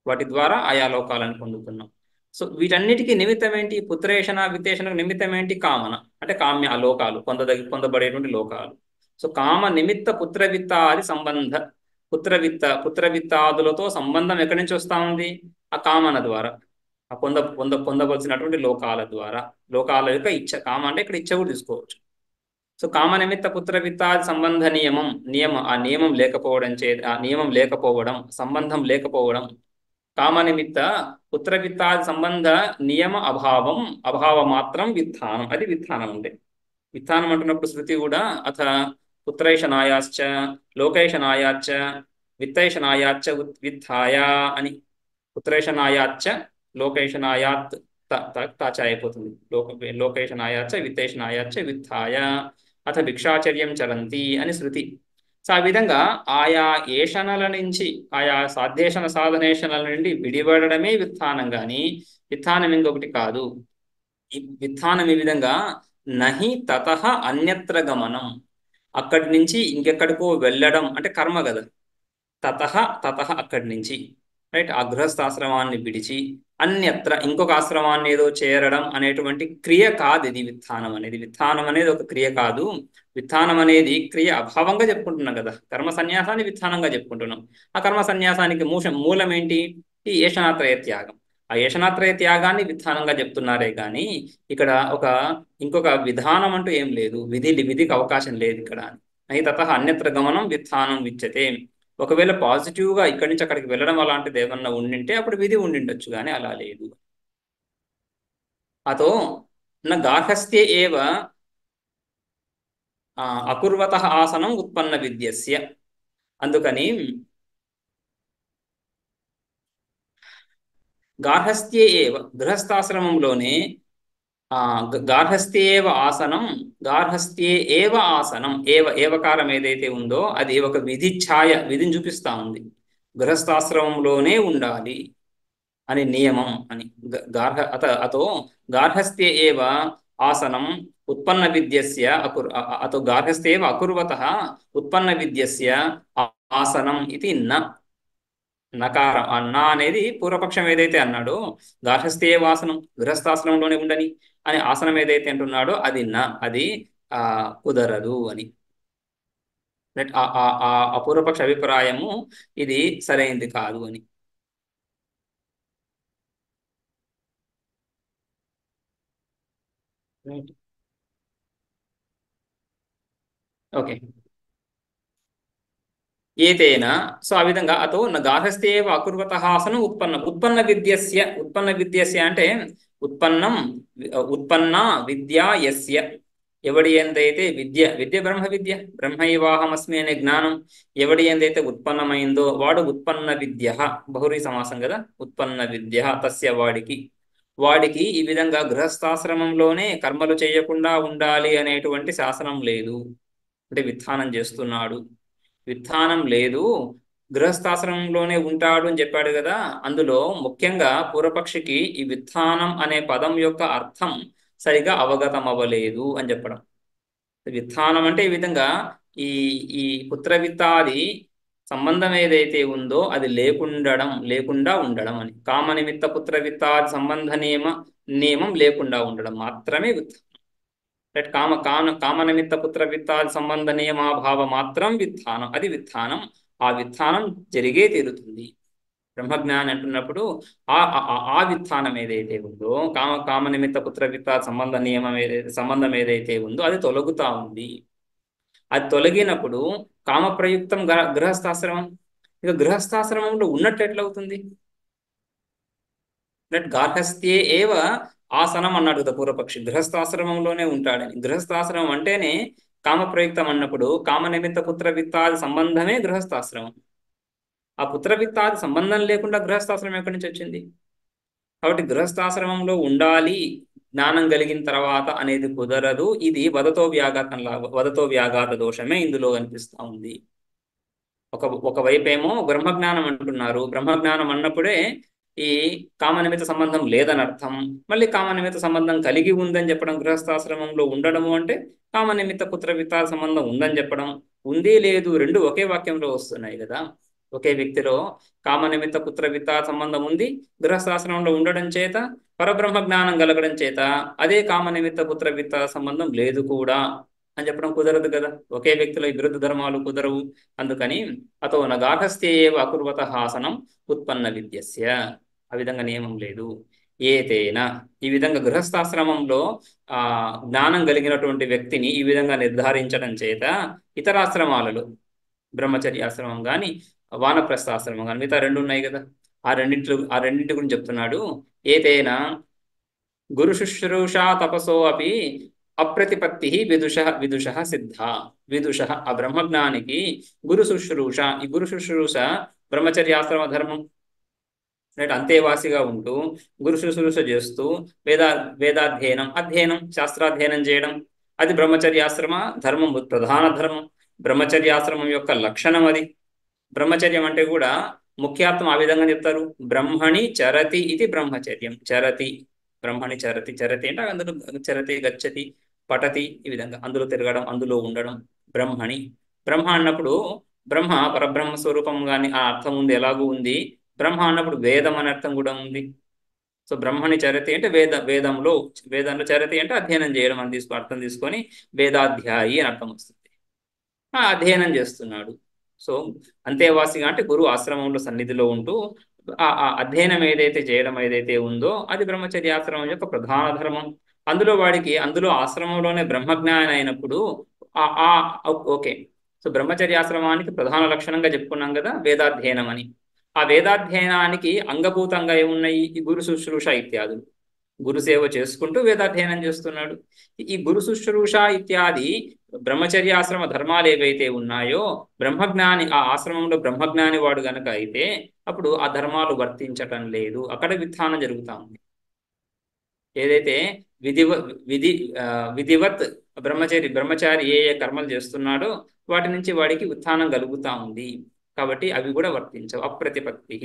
వాటి ద్వారా ఆయా లోకాలను పొందుతున్నాం. సో వీటన్నిటికీ నిమిత్తం ఏంటి? పుత్రేషణ విత్తేషణకు నిమిత్తం ఏంటి? కామన, అంటే కామ్య, ఆ లోకాలు పొందబడేటువంటి లోకాలు. సో కామ నిమిత్త పుత్ర విత్తాది సంబంధ, పుత్రవిత్తాదులతో సంబంధం ఎక్కడి నుంచి వస్తా ఉంది? ఆ కామన ద్వారా, ఆ పొందవలసినటువంటి లోకాల ద్వారా, లోకాల యొక్క ఇచ్ఛ. కామ అంటే ఇక్కడ ఇచ్ఛ కూడా తీసుకోవచ్చు. సో కామ నిమిత్త పుత్ర విత్తాది సంబంధ ఆ నియమం లేకపోవడం ఆ నియమం లేకపోవడం, సంబంధం లేకపోవడం, కామ నిమిత్త పుత్ర విత్తాది సంబంధ నియమ అభావ మాత్రం విత్థానం, అది విత్థానం అంటే. విత్థానం అంటున్నప్పుడు శృతి కూడా అథ పుత్రైషణాయాశ్చ లోకైషణాయాశ్చ విత్తైషణాయాశ్చ విత్థాయ అని. పుత్రైషణాయాశ్చ లోకైషణాయాత్ తాచ అయిపోతుంది. లోకైషణాయాశ్చ విత్తైషణాయాశ్చ విత్థాయ అథ భిక్షాచర్యం చరంతి అని శృతి. సో ఆ విధంగా ఆయా ఏషణల నుంచి, ఆయా సాధ్యేషణ సాధనేషణల నుండి విడిపడడమే విత్థానం, కానీ విత్థానం ఇంకొకటి కాదు. ఈ విత్థానం ఈ విధంగా నహి తతః అన్యత్ర గమనం, అక్కడి నుంచి ఇంకెక్కడికో వెళ్ళడం అంటే కర్మ కదా. తతః అక్కడి నుంచి, రైట్, ఆ గృహస్థాశ్రమాన్ని విడిచి అన్యత్ర ఇంకొక ఆశ్రమాన్ని ఏదో చేరడం అనేటువంటి క్రియ కాదు ఇది. విత్థానం అనేది, విత్థానం అనేది ఒక క్రియ కాదు. విత్థానం అనేది క్రియ అభావంగా చెప్పుకుంటున్నాం కదా. కర్మ సన్యాసాన్ని విత్థానంగా చెప్పుకుంటున్నాం. ఆ కర్మ సన్యాసానికి మూలం ఏంటి? ఈ ఏషణాత్రయ త్యాగం. ఆ ఏషణాత్రయ త్యాగాన్ని విత్థానంగా చెప్తున్నారే కానీ ఇక్కడ ఇంకొక విధానం అంటూ ఏం లేదు, విధికి అవకాశం లేదు ఇక్కడ. నహి తతః అన్యత్ర గమనం విత్థానం విచ్యతే. ఒకవేళ పాజిటివ్గా ఇక్కడి నుంచి అక్కడికి వెళ్ళడం అలాంటిది ఏమన్నా ఉండింటే అప్పుడు విధి ఉండిండొచ్చు, కానీ అలా లేదు. అతో నా గార్హస్థ్యే ఏవ అకుర్వతః ఆసనం ఉత్పన్న విద్యస్య. అందుకని గార్హస్థ్యే ఏవ, గృహస్థాశ్రమంలోనే గార్హస్థ్యేవ ఆసనం, గార్హస్థ్యే ఏవ ఆసనం, ఏవకారం ఏదైతే ఉందో అది ఒక విధి ఛాయ, విధిని చూపిస్తా ఉంది. గృహస్థాశ్రమంలోనే ఉండాలి అని నియమం అని. అతో గార్హస్థ్యే ఏవ ఆసనం ఉత్పన్న విద్యస్య అతో గార్హస్థ్యేవ అకుర్వతః ఉత్పన్న విద్యస్య ఆసనం ఇది నకారం. ఆ నా అనేది పూర్వపక్షం ఏదైతే అన్నాడో గార్హస్థ్యేవ ఆసనం, గృహస్థాశ్రమంలోనే ఉండని అని ఆసనం ఏదైతే అంటున్నాడో అది అది కుదరదు అని. ఆ అపూర్వపక్ష అభిప్రాయము ఇది సరైనది కాదు అని. ఓకే. ఏతేన, సో ఆ విధంగా అతో గార్హస్థ్యేవ అకుర్వతః ఆసనం ఉత్పన్న విద్యస్య అంటే ఉత్పన్నం ఉత్పన్న విద్య యస్య, ఎవడి ఎందైతే విద్య బ్రహ్మ విద్య, బ్రహ్మైవాహమస్మి అనే జ్ఞానం ఎవడి ఎందైతే ఉత్పన్నమైందో వాడు ఉత్పన్న విద్య, బహురీ సమాసం కదా, ఉత్పన్న విద్య తస్య వాడికి ఈ విధంగా గృహస్థాశ్రమంలోనే కర్మలు చేయకుండా ఉండాలి అనేటువంటి శాసనం లేదు. అంటే విధానం చేస్తున్నాడు, విధానం లేదు, గృహస్థాశ్రమంలోనే ఉంటాడు అని చెప్పాడు కదా. అందులో ముఖ్యంగా పూర్వపక్షికి ఈ విధానం అనే పదం యొక్క అర్థం సరిగా అవగతం అవ్వలేదు అని చెప్పడం. విధానం అంటే ఈ విధంగా ఈ ఈ పుత్రవిత్తాది సంబంధం ఏదైతే ఉందో అది లేకుండా ఉండడం అని. కామనిమిత్త పుత్రవిత్తాది సంబంధ నియమం లేకుండా ఉండడం మాత్రమే విధానం. రైట్. కామనిమిత్త పుత్రవిత్తాది సంబంధ నియమాభావ మాత్రం విధానం, అది విధానం. ఆ విధానం జరిగే తీరుతుంది. బ్రహ్మజ్ఞాని అంటున్నప్పుడు ఆ విధానం ఏదైతే ఉందో, కామనిమిత్త పుత్రవిత్తాది సంబంధం ఏదైతే ఉందో అది తొలగుతా ఉంది. అది తొలగినప్పుడు కామప్రయుక్తం గృహస్థాశ్రమం, ఇక గృహస్థాశ్రమంలో ఉన్నట్టు ఎట్లవుతుంది? గార్హస్థ్యే ఏవ ఆసనం అన్నాడు కదా పూర్వపక్షి, గృహస్థాశ్రమంలోనే ఉంటాడని. గృహస్థాశ్రమం అంటేనే కామప్రయుక్తం అన్నప్పుడు కామనిమిత్త పుత్రవిత్తాది సంబంధమే గృహస్థాశ్రమం. ఆ పుత్రవిత్తాది సంబంధం లేకుండా గృహస్థాశ్రమం ఎక్కడి నుంచి వచ్చింది? కాబట్టి గృహస్థాశ్రమంలో ఉండాలి జ్ఞానం కలిగిన తర్వాత అనేది కుదరదు. ఇది వదతో వ్యాఘాత దోషమే ఇందులో కనిపిస్తా ఉంది. ఒకవైపేమో బ్రహ్మజ్ఞానం అంటున్నారు, బ్రహ్మజ్ఞానం అన్నప్పుడే ఈ కామనిమిత్త సంబంధం లేదని అర్థం. మళ్ళీ కామనిమిత్త సంబంధం కలిగి ఉందని చెప్పడం, గృహస్థాశ్రమంలో ఉండడము అంటే కామనిమిత్త పుత్రవిత్తాల సంబంధం ఉందని చెప్పడం. ఉంది లేదు రెండు ఒకే వాక్యంలో వస్తున్నాయి కదా. ఒకే వ్యక్తిలో కామనిమిత్త పుత్రవిత్తాల సంబంధం ఉంది, గృహస్థాశ్రమంలో ఉండడం చేత పరబ్రహ్మ జ్ఞానం కలగడం చేత అదే కామనిమిత్త పుత్రవిత్తాల సంబంధం లేదు కూడా అని చెప్పడం కుదరదు కదా. ఒకే వ్యక్తిలో ఈ విరుద్ధ ధర్మాలు కుదరవు. అందుకని అతో నగాహస్థ్యేవ అకుర్వత హాసనం ఉత్పన్న విద్యస్య, ఆ విధంగా నియమం లేదు. ఏతేన, ఈ విధంగా గృహస్థాశ్రమంలో జ్ఞానం కలిగినటువంటి వ్యక్తిని ఈ విధంగా నిర్ధారించడం చేత ఇతరాశ్రమాలలో బ్రహ్మచర్యాశ్రమం కానీ వానప్రస్థాశ్రమం కానీ మిగతా రెండు ఉన్నాయి కదా, ఆ రెండింటి గురించి చెప్తున్నాడు. ఏతేన గురు శుశ్రూషా తపసో అపి అప్రతిపత్తి విదుష సిద్ధ. ఆ బ్రహ్మజ్ఞానికి గురు శుశ్రూష, ఈ గురు శుశ్రూష బ్రహ్మచర్యాశ్రమ ధర్మం. రైట్. అంతేవాసిగా ఉంటూ గురు శుశ్రూష చేస్తూ అధ్యయనం శాస్త్రాధ్యయనం చేయడం అది బ్రహ్మచర్యాశ్రమ ధర్మం, ప్రధాన ధర్మం. బ్రహ్మచర్యాశ్రమం యొక్క లక్షణం అది. బ్రహ్మచర్యం అంటే కూడా ముఖ్యార్థం ఆ విధంగా చెప్తారు, బ్రహ్మణి చరతి ఇది బ్రహ్మచర్యం. బ్రహ్మణి చరతి అంటే అందులో చరతి గచ్చతి పఠతి, ఈ విధంగా అందులో తిరగడం, అందులో ఉండడం బ్రహ్మణి. బ్రహ్మ అన్నప్పుడు బ్రహ్మ పరబ్రహ్మ స్వరూపం కానీ ఆ అర్థం ఉంది, ఎలాగూ ఉంది. బ్రహ్మ అన్నప్పుడు వేదం అనే అర్థం కూడా ఉంది. సో బ్రహ్మణి చరతి అంటే వేదంలో చరతి అంటే అధ్యయనం చేయడం అని అర్థం తీసుకొని వేదాధ్యాయి అని అర్థం వస్తుంది. అధ్యయనం చేస్తున్నాడు. సో అంతేవాసిగా అంటే గురువు ఆశ్రమంలో సన్నిధిలో ఉంటూ ఆ అధ్యయనం ఏదైతే చేయడం ఏదైతే ఉందో అది బ్రహ్మచర్యాశ్రమం యొక్క ప్రధాన ధర్మం. అందులో ఆశ్రమంలోనే బ్రహ్మజ్ఞానం అయినప్పుడు ఓకే. సో బ్రహ్మచర్యాశ్రమానికి ప్రధాన లక్షణంగా చెప్పుకున్నాం కదా వేదాధ్యయనం అని. ఆ వేదాధ్యయనానికి అంగభూతంగా ఏమున్నాయి? ఈ గురు శుశ్రూష ఇత్యాదులు. గురుసేవ చేసుకుంటూ వేదాధ్యయనం చేస్తున్నాడు. ఈ గురు శుశ్రూష ఇత్యాది బ్రహ్మచర్యాశ్రమ ధర్మాలు ఏవైతే ఉన్నాయో బ్రహ్మజ్ఞాని ఆ ఆశ్రమంలో బ్రహ్మజ్ఞాని వాడు గనక అయితే అప్పుడు ఆ ధర్మాలు వర్తించటం లేదు, అక్కడ విధానం జరుగుతా ఉంది. ఏదైతే విధివత్ బ్రహ్మచారి ఏ కర్మలు చేస్తున్నాడో వాటి నుంచి వాడికి ఉత్థానం కలుగుతా ఉంది. కాబట్టి అవి కూడా వర్తించవు. అప్రతిపత్తి,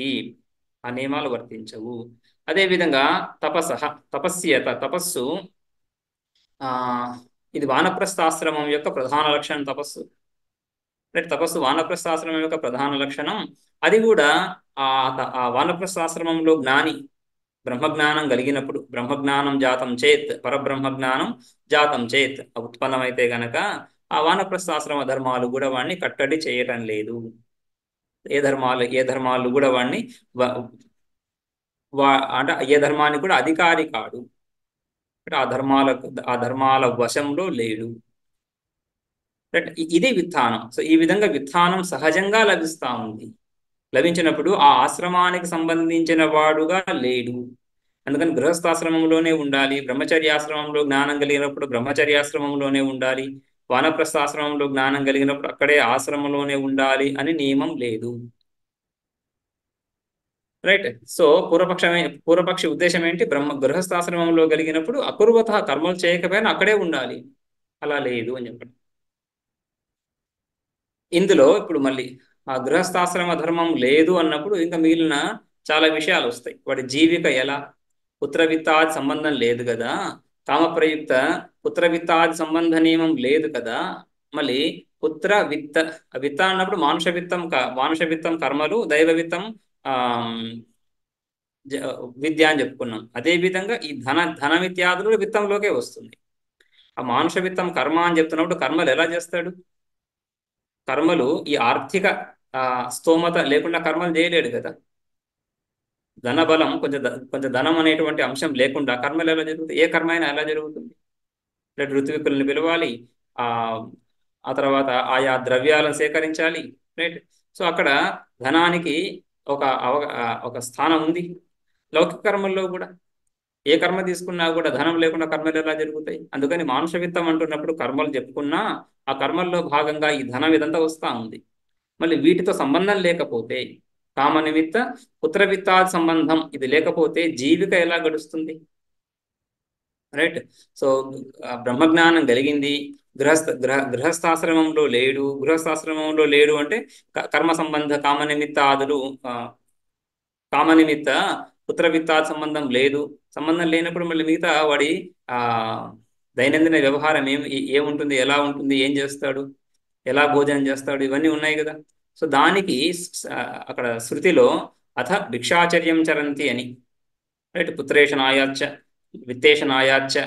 ఆ నియమాలు వర్తించవు. అదేవిధంగా తపస్సు ఆ ఇది వానప్రస్థాశ్రమం యొక్క ప్రధాన లక్షణం తపస్సు. రైట్, తపస్సు వానప్రస్థాశ్రమం యొక్క ప్రధాన లక్షణం. అది కూడా ఆ వానప్రస్థాశ్రమంలో జ్ఞాని బ్రహ్మజ్ఞానం కలిగినప్పుడు, బ్రహ్మజ్ఞానం జాతం చేత్, పరబ్రహ్మజ్ఞానం జాతం చేత్ ఉత్పన్నమైతే గనక ఆ వానప్రస్థాశ్రమ ధర్మాలు కూడా వాడిని కట్టడి చేయటం లేదు. ఏ ధర్మాలు కూడా వాడిని వ- అంటే ఏ ధర్మానికి కూడా అధికారి కాడు. అంటే ఆ ధర్మాల వశంలో లేడు. రైట్, ఇది విత్థానం. సో ఈ విధంగా విత్థానం సహజంగా లభిస్తా ఉంది. లభించినప్పుడు ఆ ఆశ్రమానికి సంబంధించిన వాడుగా లేడు. అందుకని గృహస్థాశ్రమంలోనే ఉండాలి, బ్రహ్మచర్యాశ్రమంలో జ్ఞానం కలిగినప్పుడు బ్రహ్మచర్యాశ్రమంలోనే ఉండాలి, వానప్రస్థాశ్రమంలో జ్ఞానం కలిగినప్పుడు అక్కడే ఆశ్రమంలోనే ఉండాలి అని నియమం లేదు. రైట్. సో పూర్వపక్షి ఉద్దేశం ఏంటి? గృహస్థాశ్రమంలో కలిగినప్పుడు అకుర్వత కర్మలు చేయకపోయినా అక్కడే ఉండాలి, అలా లేదు అని చెప్పండి. ఇందులో ఇప్పుడు మళ్ళీ ఆ గృహస్థాశ్రమ ధర్మం లేదు అన్నప్పుడు ఇంకా మిగిలిన చాలా విషయాలు వస్తాయి. వాడి జీవిక ఎలా, పుత్రవిత్తాది సంబంధం లేదు కదా, కామప్రయుక్త పుత్రవిత్తాది సంబంధ నియమం లేదు కదా. మళ్ళీ పుత్ర విత్త, విత్త అన్నప్పుడు మానుష విత్తం కర్మలు, దైవ విత్తం ఆ జ- విద్య అని చెప్పుకున్నాం. అదే విధంగా ఈ ధన విద్యాదులు విత్తంలోకే వస్తుంది. ఆ మానుష విత్తం కర్మ అని చెప్తున్నప్పుడు కర్మలు ఎలా చేస్తాడు? కర్మలు ఈ ఆర్థిక స్తోమత లేకుండా కర్మలు చేయలేడు కదా. ధనబలం, కొంచెం ధనం అనేటువంటి అంశం లేకుండా కర్మలు ఎలా జరుగుతాయి? ఏ కర్మ అయినా ఎలా జరుగుతుంది? లేదా ఋత్వికుల్ని పిలవాలి, ఆ ఆ తర్వాత ఆయా ద్రవ్యాలను సేకరించాలి. రైట్. సో అక్కడ ధనానికి ఒక స్థానం ఉంది. లౌకిక కర్మల్లో కూడా ఏ కర్మ తీసుకున్నా కూడా ధనం లేకుండా కర్మలు ఎలా జరుగుతాయి? అందుకని మానుష విత్తం అంటున్నప్పుడు కర్మలు చెప్పుకున్నా ఆ కర్మల్లో భాగంగా ఈ ధనం ఇదంతా వస్తూ ఉంది. మళ్ళీ వీటితో సంబంధం లేకపోతే, కామ నిమిత్త పుత్ర విత్తాది సంబంధం ఇది లేకపోతే జీవిక ఎలా గడుస్తుంది? రైట్. సో బ్రహ్మజ్ఞానం కలిగింది, గృహస్థాశ్రమంలో లేడు అంటే కర్మ సంబంధ కామ నిమిత్త పుత్ర విత్తాది సంబంధం లేదు. సంబంధం లేనప్పుడు మళ్ళీ మిగతా వాడి ఆ దైనందిన వ్యవహారం ఏముంటుంది, ఎలా ఉంటుంది, ఏం చేస్తాడు, ఎలా భోజనం చేస్తాడు, ఇవన్నీ ఉన్నాయి కదా. సో దానికి అక్కడ శృతిలో అథ భిక్షాచర్యం చరంతి అని, రైట్, పుత్రేషనాయాచ్చ విత్తేషనాయాచ్చ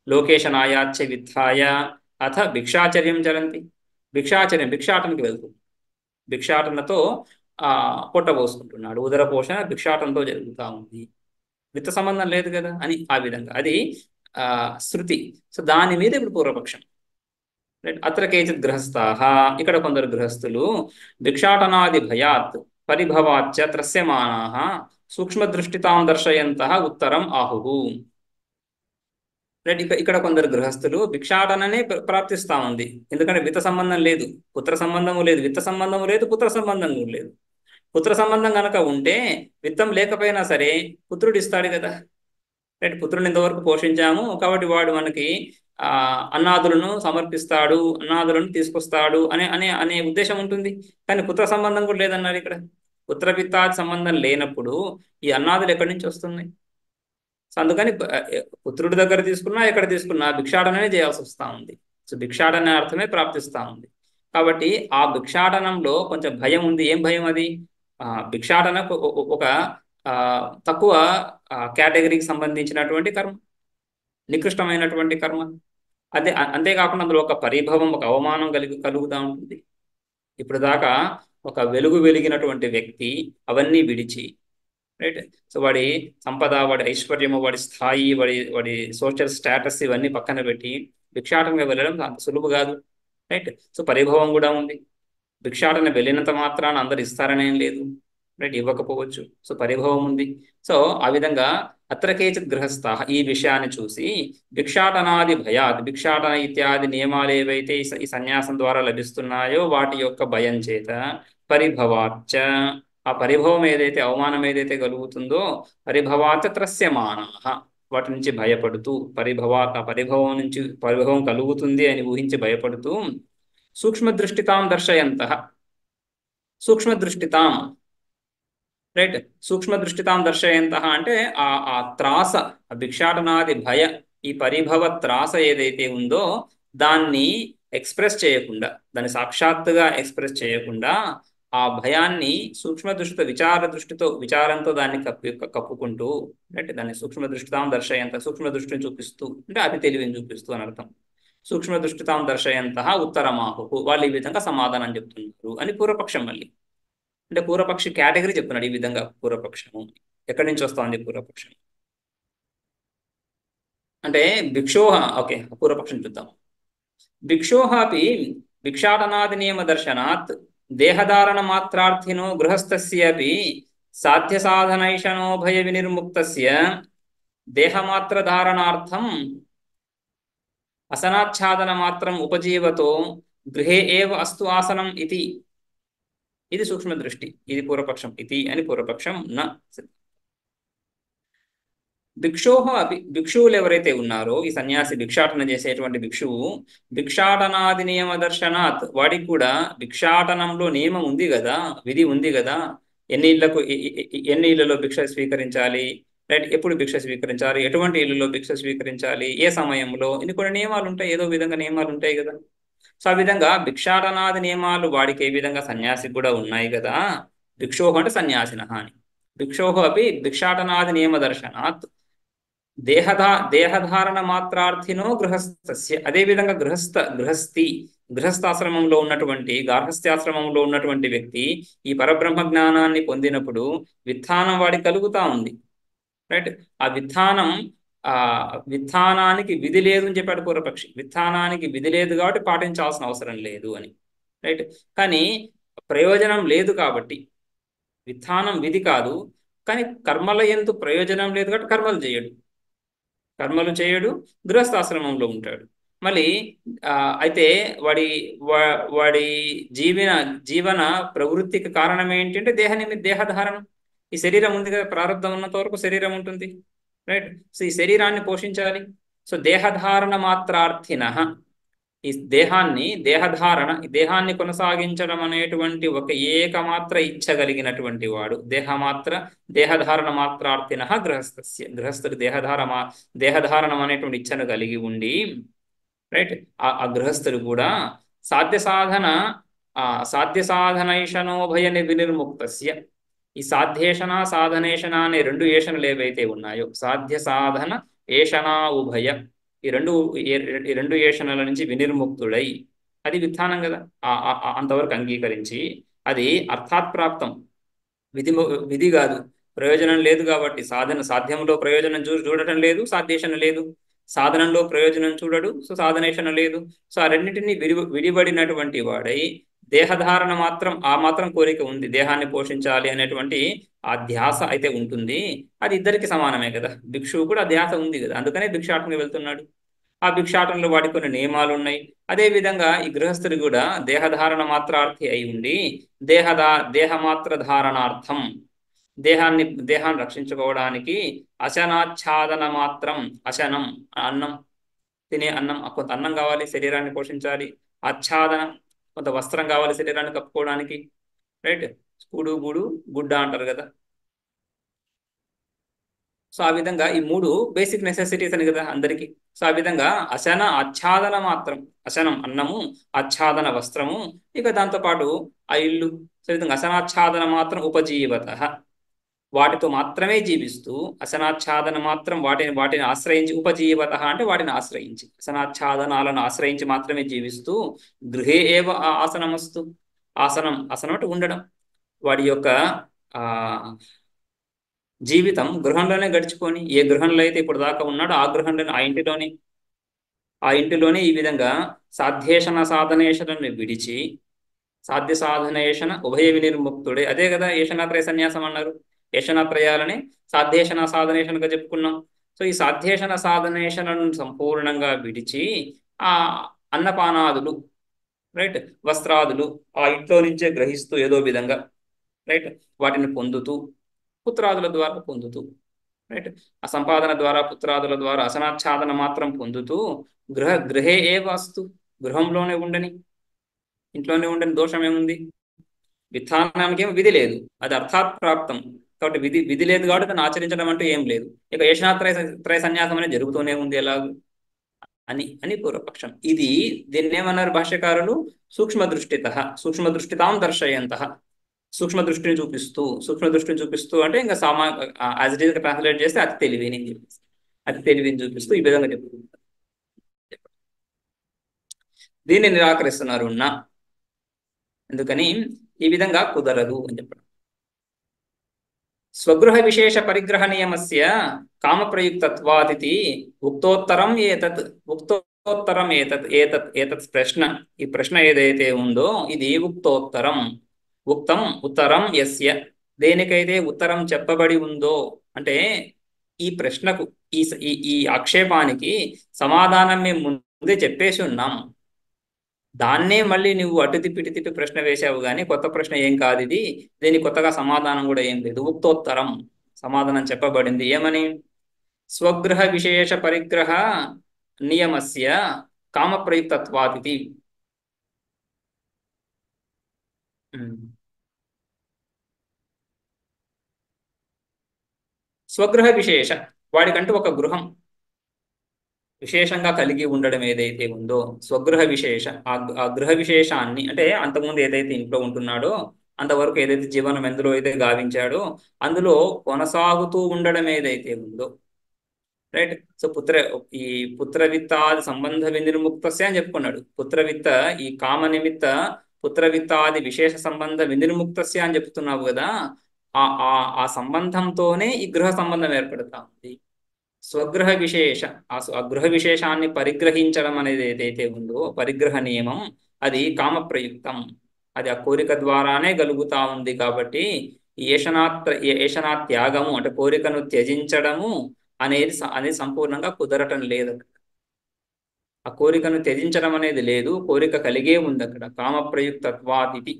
లోకేషనాయాచ్చ విత్తాయ అథ భిక్షాచర్యం చరంతి. భిక్షాటనకి వెళ్తుంది. భిక్షాటనతో ఆ పొట్ట పోసుకుంటున్నాడు, ఉదర పోషణ భిక్షాటనతో జరుగుతూ ఉంది. విత్త సంబంధం లేదు కదా అని ఆ విధంగా అది ఆ శృతి. సో దాని మీద ఇప్పుడు పూర్వపక్షం. రైట్. అత్ర కేచిత్ గృహస్థాః, ఇక్కడ కొందరు గృహస్థులు భిక్షాటనాది భయాత్ పరిభవాచ్చ త్రస్యమానాః సూక్ష్మదృష్టితాం దర్శయంతః ఉత్తరం ఆహుః. రైట్. ఇక్కడ కొందరు గృహస్థులు భిక్షాటననే ప్రాప్తిస్తా ఉంది. ఎందుకంటే విత్త సంబంధం లేదు, పుత్ర సంబంధము లేదు, విత్త సంబంధము లేదు, పుత్ర సంబంధం కూడా లేదు. పుత్ర సంబంధం కనుక ఉంటే విత్తం లేకపోయినా సరే పుత్రుడు ఇస్తాడు కదా. రైట్. పుత్రుని ఇంతవరకు పోషించాము కాబట్టి వాడు మనకి ఆ అన్నాదులను సమర్పిస్తాడు, అన్నాదులను తీసుకొస్తాడు అనే అనే అనే ఉద్దేశం ఉంటుంది. కానీ పుత్ర సంబంధం కూడా లేదన్నారు ఇక్కడ. పుత్ర విత్తాది సంబంధం లేనప్పుడు ఈ అన్నాదులు ఎక్కడి నుంచి వస్తున్నాయి? సో అందుకని పుత్రుడి దగ్గర తీసుకున్నా ఎక్కడ తీసుకున్నా భిక్షాటననే చేయాల్సి వస్తూ ఉంది. సో భిక్షాటన అర్థమే ప్రాప్తిస్తూ ఉంది. కాబట్టి ఆ భిక్షాటనంలో కొంచెం భయం ఉంది. ఏం భయం అది? భిక్షాటన ఒక ఆ, తక్కువ కేటగిరీకి సంబంధించినటువంటి కర్మ, నికృష్టమైనటువంటి కర్మ. అంతేకాకుండా అందులో ఒక పరిభవం, ఒక అవమానం కలుగుతూ ఉంటుంది. ఇప్పుడు దాకా ఒక వెలుగు వెలిగినటువంటి వ్యక్తి అవన్నీ విడిచి, రైట్, సో వాడి సంపద, వాడి ఐశ్వర్యము, వాడి స్థాయి, వాడి సోషల్ స్టేటస్ ఇవన్నీ పక్కన పెట్టి భిక్షాటనగా వెళ్ళడం అంత సులువు కాదు. రైట్. సో పరిభవం కూడా ఉంది. భిక్షాటన వెళ్ళినంత మాత్రాన అందరు ఇస్తారనేం లేదు. రైట్, ఇవ్వకపోవచ్చు. సో పరిభవం ఉంది. సో ఆ విధంగా అత్ర కేచిత్ గృహస్థ ఈ విషయాన్ని చూసి భిక్షాటనాది భయాత్, భిక్షాటన ఇత్యాది నియమాలు ఏవైతే ఈ సన్యాసం ద్వారా లభిస్తున్నాయో వాటి యొక్క భయం చేత పరిభవాచ్చ, ఆ పరిభవం ఏదైతే, అవమానం ఏదైతే కలుగుతుందో పరిభవాచ త్రస్యమానాః, వాటి నుంచి భయపడుతూ, ఆ పరిభవం కలుగుతుంది అని ఊహించి భయపడుతూ సూక్ష్మదృష్టితాం దర్శయంతః, సూక్ష్మదృష్టితాం, రైట్, సూక్ష్మదృష్టితాం దర్శయంతః అంటే ఆ త్రాస, ఆ భిక్షాటనాది భయ ఈ పరిభవ త్రాస ఏదైతే ఉందో దాన్ని ఎక్స్ప్రెస్ చేయకుండా, దాన్ని సాక్షాత్తుగా ఎక్స్ప్రెస్ చేయకుండా ఆ భయాన్ని సూక్ష్మ దృష్టితో విచారంతో దాన్ని కప్పుకుంటూ, అంటే దాన్ని సూక్ష్మ దృష్టితాం దర్శయంత, సూక్ష్మ దృష్టిని చూపిస్తూ, అంటే అతి తెలివిని చూపిస్తూ అని అర్థం. సూక్ష్మ దృష్టితాం దర్శయంత ఉత్తరమాహు, వాళ్ళు ఈ విధంగా సమాధానం చెప్తున్నారు అని పూర్వపక్షం. మళ్ళీ అంటే పూర్వపక్షి కేటగిరీ చెప్తున్నాడు ఈ విధంగా. పూర్వపక్షము ఎక్కడి నుంచి వస్తుంది పూర్వపక్షం అంటే భిక్షోహ. ఓకే, పూర్వపక్షం చూద్దాం. భిక్షోహ అపి భిక్షాటనాది నియమ దర్శనాత్ దేహధారణ మాత్రార్థినో గృహస్థస్య అపి సాధ్య సాధనైషణో భయ వినిర్ముక్తస్య దేహమాత్ర ధారణార్థం అసనాచ్ఛాదన మాత్రం ఉపజీవతో గృహే ఏవ అస్తు ఆసనం ఇది. ఇది సూక్ష్మ దృష్టి, ఇది పూర్వపక్షం. ఇది అని పూర్వపక్షం న. భిక్షోహ అపి, భిక్షువులు ఎవరైతే ఉన్నారో, ఈ సన్యాసి భిక్షాటన చేసేటువంటి భిక్షువు, భిక్షాటనాది నియమ దర్శనాత్, వాడికి కూడా భిక్షాటనంలో నియమం ఉంది కదా, విధి ఉంది కదా. ఎన్ని ఇళ్లలో భిక్ష స్వీకరించాలి, రైట్, ఎప్పుడు భిక్ష స్వీకరించాలి, ఎటువంటి ఇళ్లలో భిక్ష స్వీకరించాలి, ఏ సమయంలో, ఇన్ని కొన్ని నియమాలు ఉంటాయి, ఏదో విధంగా నియమాలు ఉంటాయి కదా. సో ఆ విధంగా భిక్షాటనాది నియమాలు వాడికి ఏ విధంగా సన్యాసికి కూడా ఉన్నాయి కదా. భిక్షోహ అంటే సన్యాసిన అని. భిక్షోహ అపి భిక్షాటనాది నియమ దర్శనాత్ దేహధారణ మాత్రార్థినో గృహస్థస్య, అదేవిధంగా గృహస్థాశ్రమంలో ఉన్నటువంటి, గార్హస్థ్యాశ్రమంలో ఉన్నటువంటి వ్యక్తి ఈ పరబ్రహ్మ జ్ఞానాన్ని పొందినప్పుడు విత్థానం వాడికి కలుగుతా ఉంది, రైట్. ఆ విత్థానానికి విధి లేదు అని చెప్పాడు పూర్వపక్షి. విత్థానానికి విధి లేదు కాబట్టి పాటించాల్సిన అవసరం లేదు అని, రైట్. కానీ ప్రయోజనం లేదు కాబట్టి, విత్థానం విధి కాదు కానీ కర్మల యందు ప్రయోజనం లేదు కాబట్టి కర్మలు చేయడు, గృహస్థాశ్రమంలో ఉంటాడు. మళ్ళీ అయితే వాడి జీవన ప్రవృత్తికి కారణం ఏంటంటే దేహధారణం. ఈ శరీరం ఉంది కదా, ప్రారంధం ఉన్నంత వరకు శరీరం ఉంటుంది, రైట్. సో ఈ శరీరాన్ని పోషించాలి. సో దేహధారణ మాత్రార్థిన, ఈ దేహాన్ని కొనసాగించడం అనేటువంటి ఒక ఏకమాత్ర ఇచ్చగలిగినటువంటి వాడు దేహధారణ మాత్రార్థిన గృహస్థుడు దేహధారణం అనేటువంటి ఇచ్చను కలిగి ఉండి, రైట్. ఆ గృహస్థుడు కూడా సాధ్య సాధనైషణోభయ వినిర్ముక్తస్య, ఈ సాధ్యేషణ సాధనేషణ అనే రెండు ఏషణలు ఏవైతే ఉన్నాయో, సాధ్య సాధన ఏషణా ఉభయ, ఈ రెండు ఏషణల నుంచి వినిర్ముక్తుడై, అది విత్థానం కదా, అంతవరకు అంగీకరించి, అది అర్థాత్ ప్రాప్తం, విధి కాదు, ప్రయోజనం లేదు కాబట్టి. సాధ్యంలో ప్రయోజనం చూడటం లేదు, సాధ్యేషణ లేదు. సాధనంలో ప్రయోజనం చూడడు, సో సాధనేషణ లేదు. సో ఆ రెండింటినీ విడిబడినటువంటి వాడై దేహధారణ మాత్రం, ఆ మాత్రం కోరిక ఉంది, దేహాన్ని పోషించాలి అనేటువంటి ఆ ధ్యాస అయితే ఉంటుంది. అది ఇద్దరికి సమానమే కదా, భిక్షువు కూడా ఆ ధ్యాస ఉంది కదా, అందుకనే భిక్షాటనకి వెళ్తున్నాడు. ఆ భిక్షాటనలో వాడికి కొన్ని నియమాలు ఉన్నాయి. అదే విధంగా ఈ గృహస్థుడు కూడా దేహధారణ మాత్రార్థి అయి ఉండి దేహమాత్ర ధారణార్థం, దేహాన్ని రక్షించుకోవడానికి అశనాచ్ఛాదన మాత్రం, అశనం అన్నం, తినే అన్నం, కొంత అన్నం కావాలి శరీరాన్ని పోషించాలి, ఆచ్ఛాదన కొంత వస్త్రం కావాలి శరీరాన్ని కప్పుకోవడానికి, రైట్. కూడు గూడు గుడ్డ అంటారు కదా. సో ఆ విధంగా ఈ మూడు బేసిక్ నెసెసిటీస్ అని కదా అందరికీ. సో ఆ విధంగా ఆచ్ఛాదన మాత్రం, అశనం అన్నము, ఆచ్ఛాదన వస్త్రము, ఇక దాంతోపాటు ఆ ఇల్లు. సో ఈ విధంగా అశనాచ్ఛాదన మాత్రం ఉపజీవత, వాటితో మాత్రమే జీవిస్తూ, అశనాచ్ఛాదన మాత్రం వాటిని ఆశ్రయించి, ఉపజీవత అంటే వాటిని ఆశ్రయించి, అశనాచ్ఛాదనాలను ఆశ్రయించి మాత్రమే జీవిస్తూ, గృహే ఏవ ఆసనమస్తు, ఆసనం అంటే ఉండడం, వాడి యొక్క జీవితం గృహంలోనే గడిచిపోని, ఏ గృహంలో అయితే ఇప్పుడు దాకా ఉన్నాడో ఆ గృహంలోనే, ఆ ఇంటిలోనే ఈ విధంగా సాధ్యేషణ సాధనేషణను విడిచి, సాధ్య సాధనేషణ ఉభయ వినిర్ముక్తుడే, అదే కదా ఏషణాత్రయ సన్యాసం అన్నారు. ఏషణాత్రయాలని సాధ్యేషణ సాధనేషణగా చెప్పుకున్నాం. సో ఈ సాధ్యేషణ సాధనేషణను సంపూర్ణంగా విడిచి ఆ అన్నపానాదులు, రైట్, వస్త్రాదులు ఆ ఇంట్లో నుంచే గ్రహిస్తూ ఏదో విధంగా, రైట్, వాటిని పొందుతూ, పుత్రాదుల ద్వారా పొందుతూ, రైట్, ఆ సంపాదన ద్వారా పుత్రాదుల ద్వారా అసనాచ్ఛాదన మాత్రం పొందుతూ, గృహే ఏ వాస్తు, గృహంలోనే ఉండని, ఇంట్లోనే ఉండని దోషం ఏముంది, విత్థానానికి ఏమో విధి లేదు, అది అర్థాత్ ప్రాప్తం. కాబట్టి విధి లేదు కాబట్టి దాన్ని ఆచరించడం అంటూ ఏం లేదు. ఇక ఏషణాత్రయ త్రయ సన్యాసం అనేది జరుగుతూనే ఉంది ఎలాగూ అని పూర్వపక్షం. దీన్ని ఏమన్నారు భాష్యకారులు? సూక్ష్మ దృష్టిత, సూక్ష్మ దృష్టితాం దర్శయంత, సూక్ష్మ దృష్టిని చూపిస్తూ అంటే ఇంకా యాజ్ ఇట్ ఈస్ ట్రాన్స్లేట్ చేస్తే అతి తెలివిని చెప్పేసి, అతి తెలివిని చూపిస్తూ ఈ విధంగా చెప్పుకుంటారు. దీన్ని నిరాకరిస్తున్నారు ఎందుకని ఈ విధంగా కుదరదు అని చెప్పడం. స్వగృహ విశేష పరిగ్రహ నియమస్య కామ ప్రయుక్తత్వాదితి ఉక్తోత్తరం ఏతత్ ప్రశ్న. ఈ ప్రశ్న ఏదైతే ఉందో ఇది ఉక్తోత్తరం. ఉత్తరం యస్య, దేనికైతే ఉత్తరం చెప్పబడి ఉందో, అంటే ఈ ప్రశ్నకు ఈ ఆక్షేపానికి సమాధానం మేము ముందే చెప్పేసి ఉన్నాం. దాన్నే మళ్ళీ నువ్వు అటు తిప్పి ప్రశ్న వేసావు కానీ కొత్త ప్రశ్న ఏం కాదు ఇది. దీనికి కొత్తగా సమాధానం కూడా ఏం లేదు. ఉక్తోత్తరం, సమాధానం చెప్పబడింది. ఏమని? స్వగృహ విశేష పరిగ్రహ నియమస్య కామ ప్రయుక్తత్వాదితి. స్వగృహ విశేష, వాడికంటూ ఒక గృహం విశేషంగా కలిగి ఉండడం ఏదైతే ఉందో, స్వగృహ విశేష, ఆ గృహ విశేషాన్ని అంటే అంతకుముందు ఏదైతే ఇంట్లో ఉంటున్నాడో అంతవరకు ఏదైతే జీవనం ఎందులో అయితే గావించాడో అందులో కొనసాగుతూ ఉండడం ఏదైతే ఉందో, రైట్. సో ఈ పుత్రవిత్తాది సంబంధ వినిర్ముక్తస్య అని చెప్పుకున్నాడు. పుత్రవిత్త, ఈ కామ నిమిత్త పుత్రవిత్తాది విశేష సంబంధ వినిర్ముక్తస్య అని చెప్తున్నావు కదా. ఆ ఆ సంబంధంతోనే ఈ గృహ సంబంధం ఏర్పడుతా ఉంది. స్వగృహ విశేష, ఆ గృహ విశేషాన్ని పరిగ్రహించడం అనేది ఏదైతే ఉందో, పరిగ్రహ నియమం, అది కామ ప్రయుక్తం. అది ఆ కోరిక ద్వారానే కలుగుతా ఉంది. కాబట్టి ఏషణా త్యాగము అంటే కోరికను త్యజించడము అనేది సంపూర్ణంగా కుదరటం లేదు. ఆ కోరికను త్యజించడం అనేది లేదు, కోరిక కలిగే ఉంది అక్కడ. కామప్రయుక్తత్వాదితి,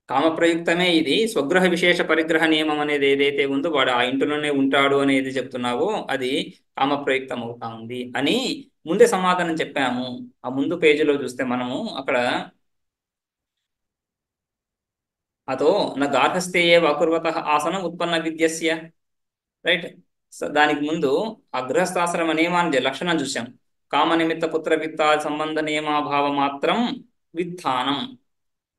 కామప్రయుక్తమే ఇది. స్వగృహ విశేష పరిగ్రహ నియమం అనేది ఏదైతే ఉందో, వాడు ఆ ఇంటిలోనే ఉంటాడు అనేది చెప్తున్నావో అది కామప్రయుక్తం అవుతా ఉంది అని ముందే సమాధానం చెప్పాము. ఆ ముందు పేజీలో చూస్తే మనము అక్కడ అతో నా గార్హస్థే అకుర్వత ఆసనం ఉత్పన్న విద్యస్య, రైట్. దానికి ముందు ఆ గృహస్థాశ్రమ నియమాన్ని లక్షణం చూసాం. కామ నిమిత్త పుత్ర విత్త సంబంధ నియమాభావ మాత్రం విత్థానం,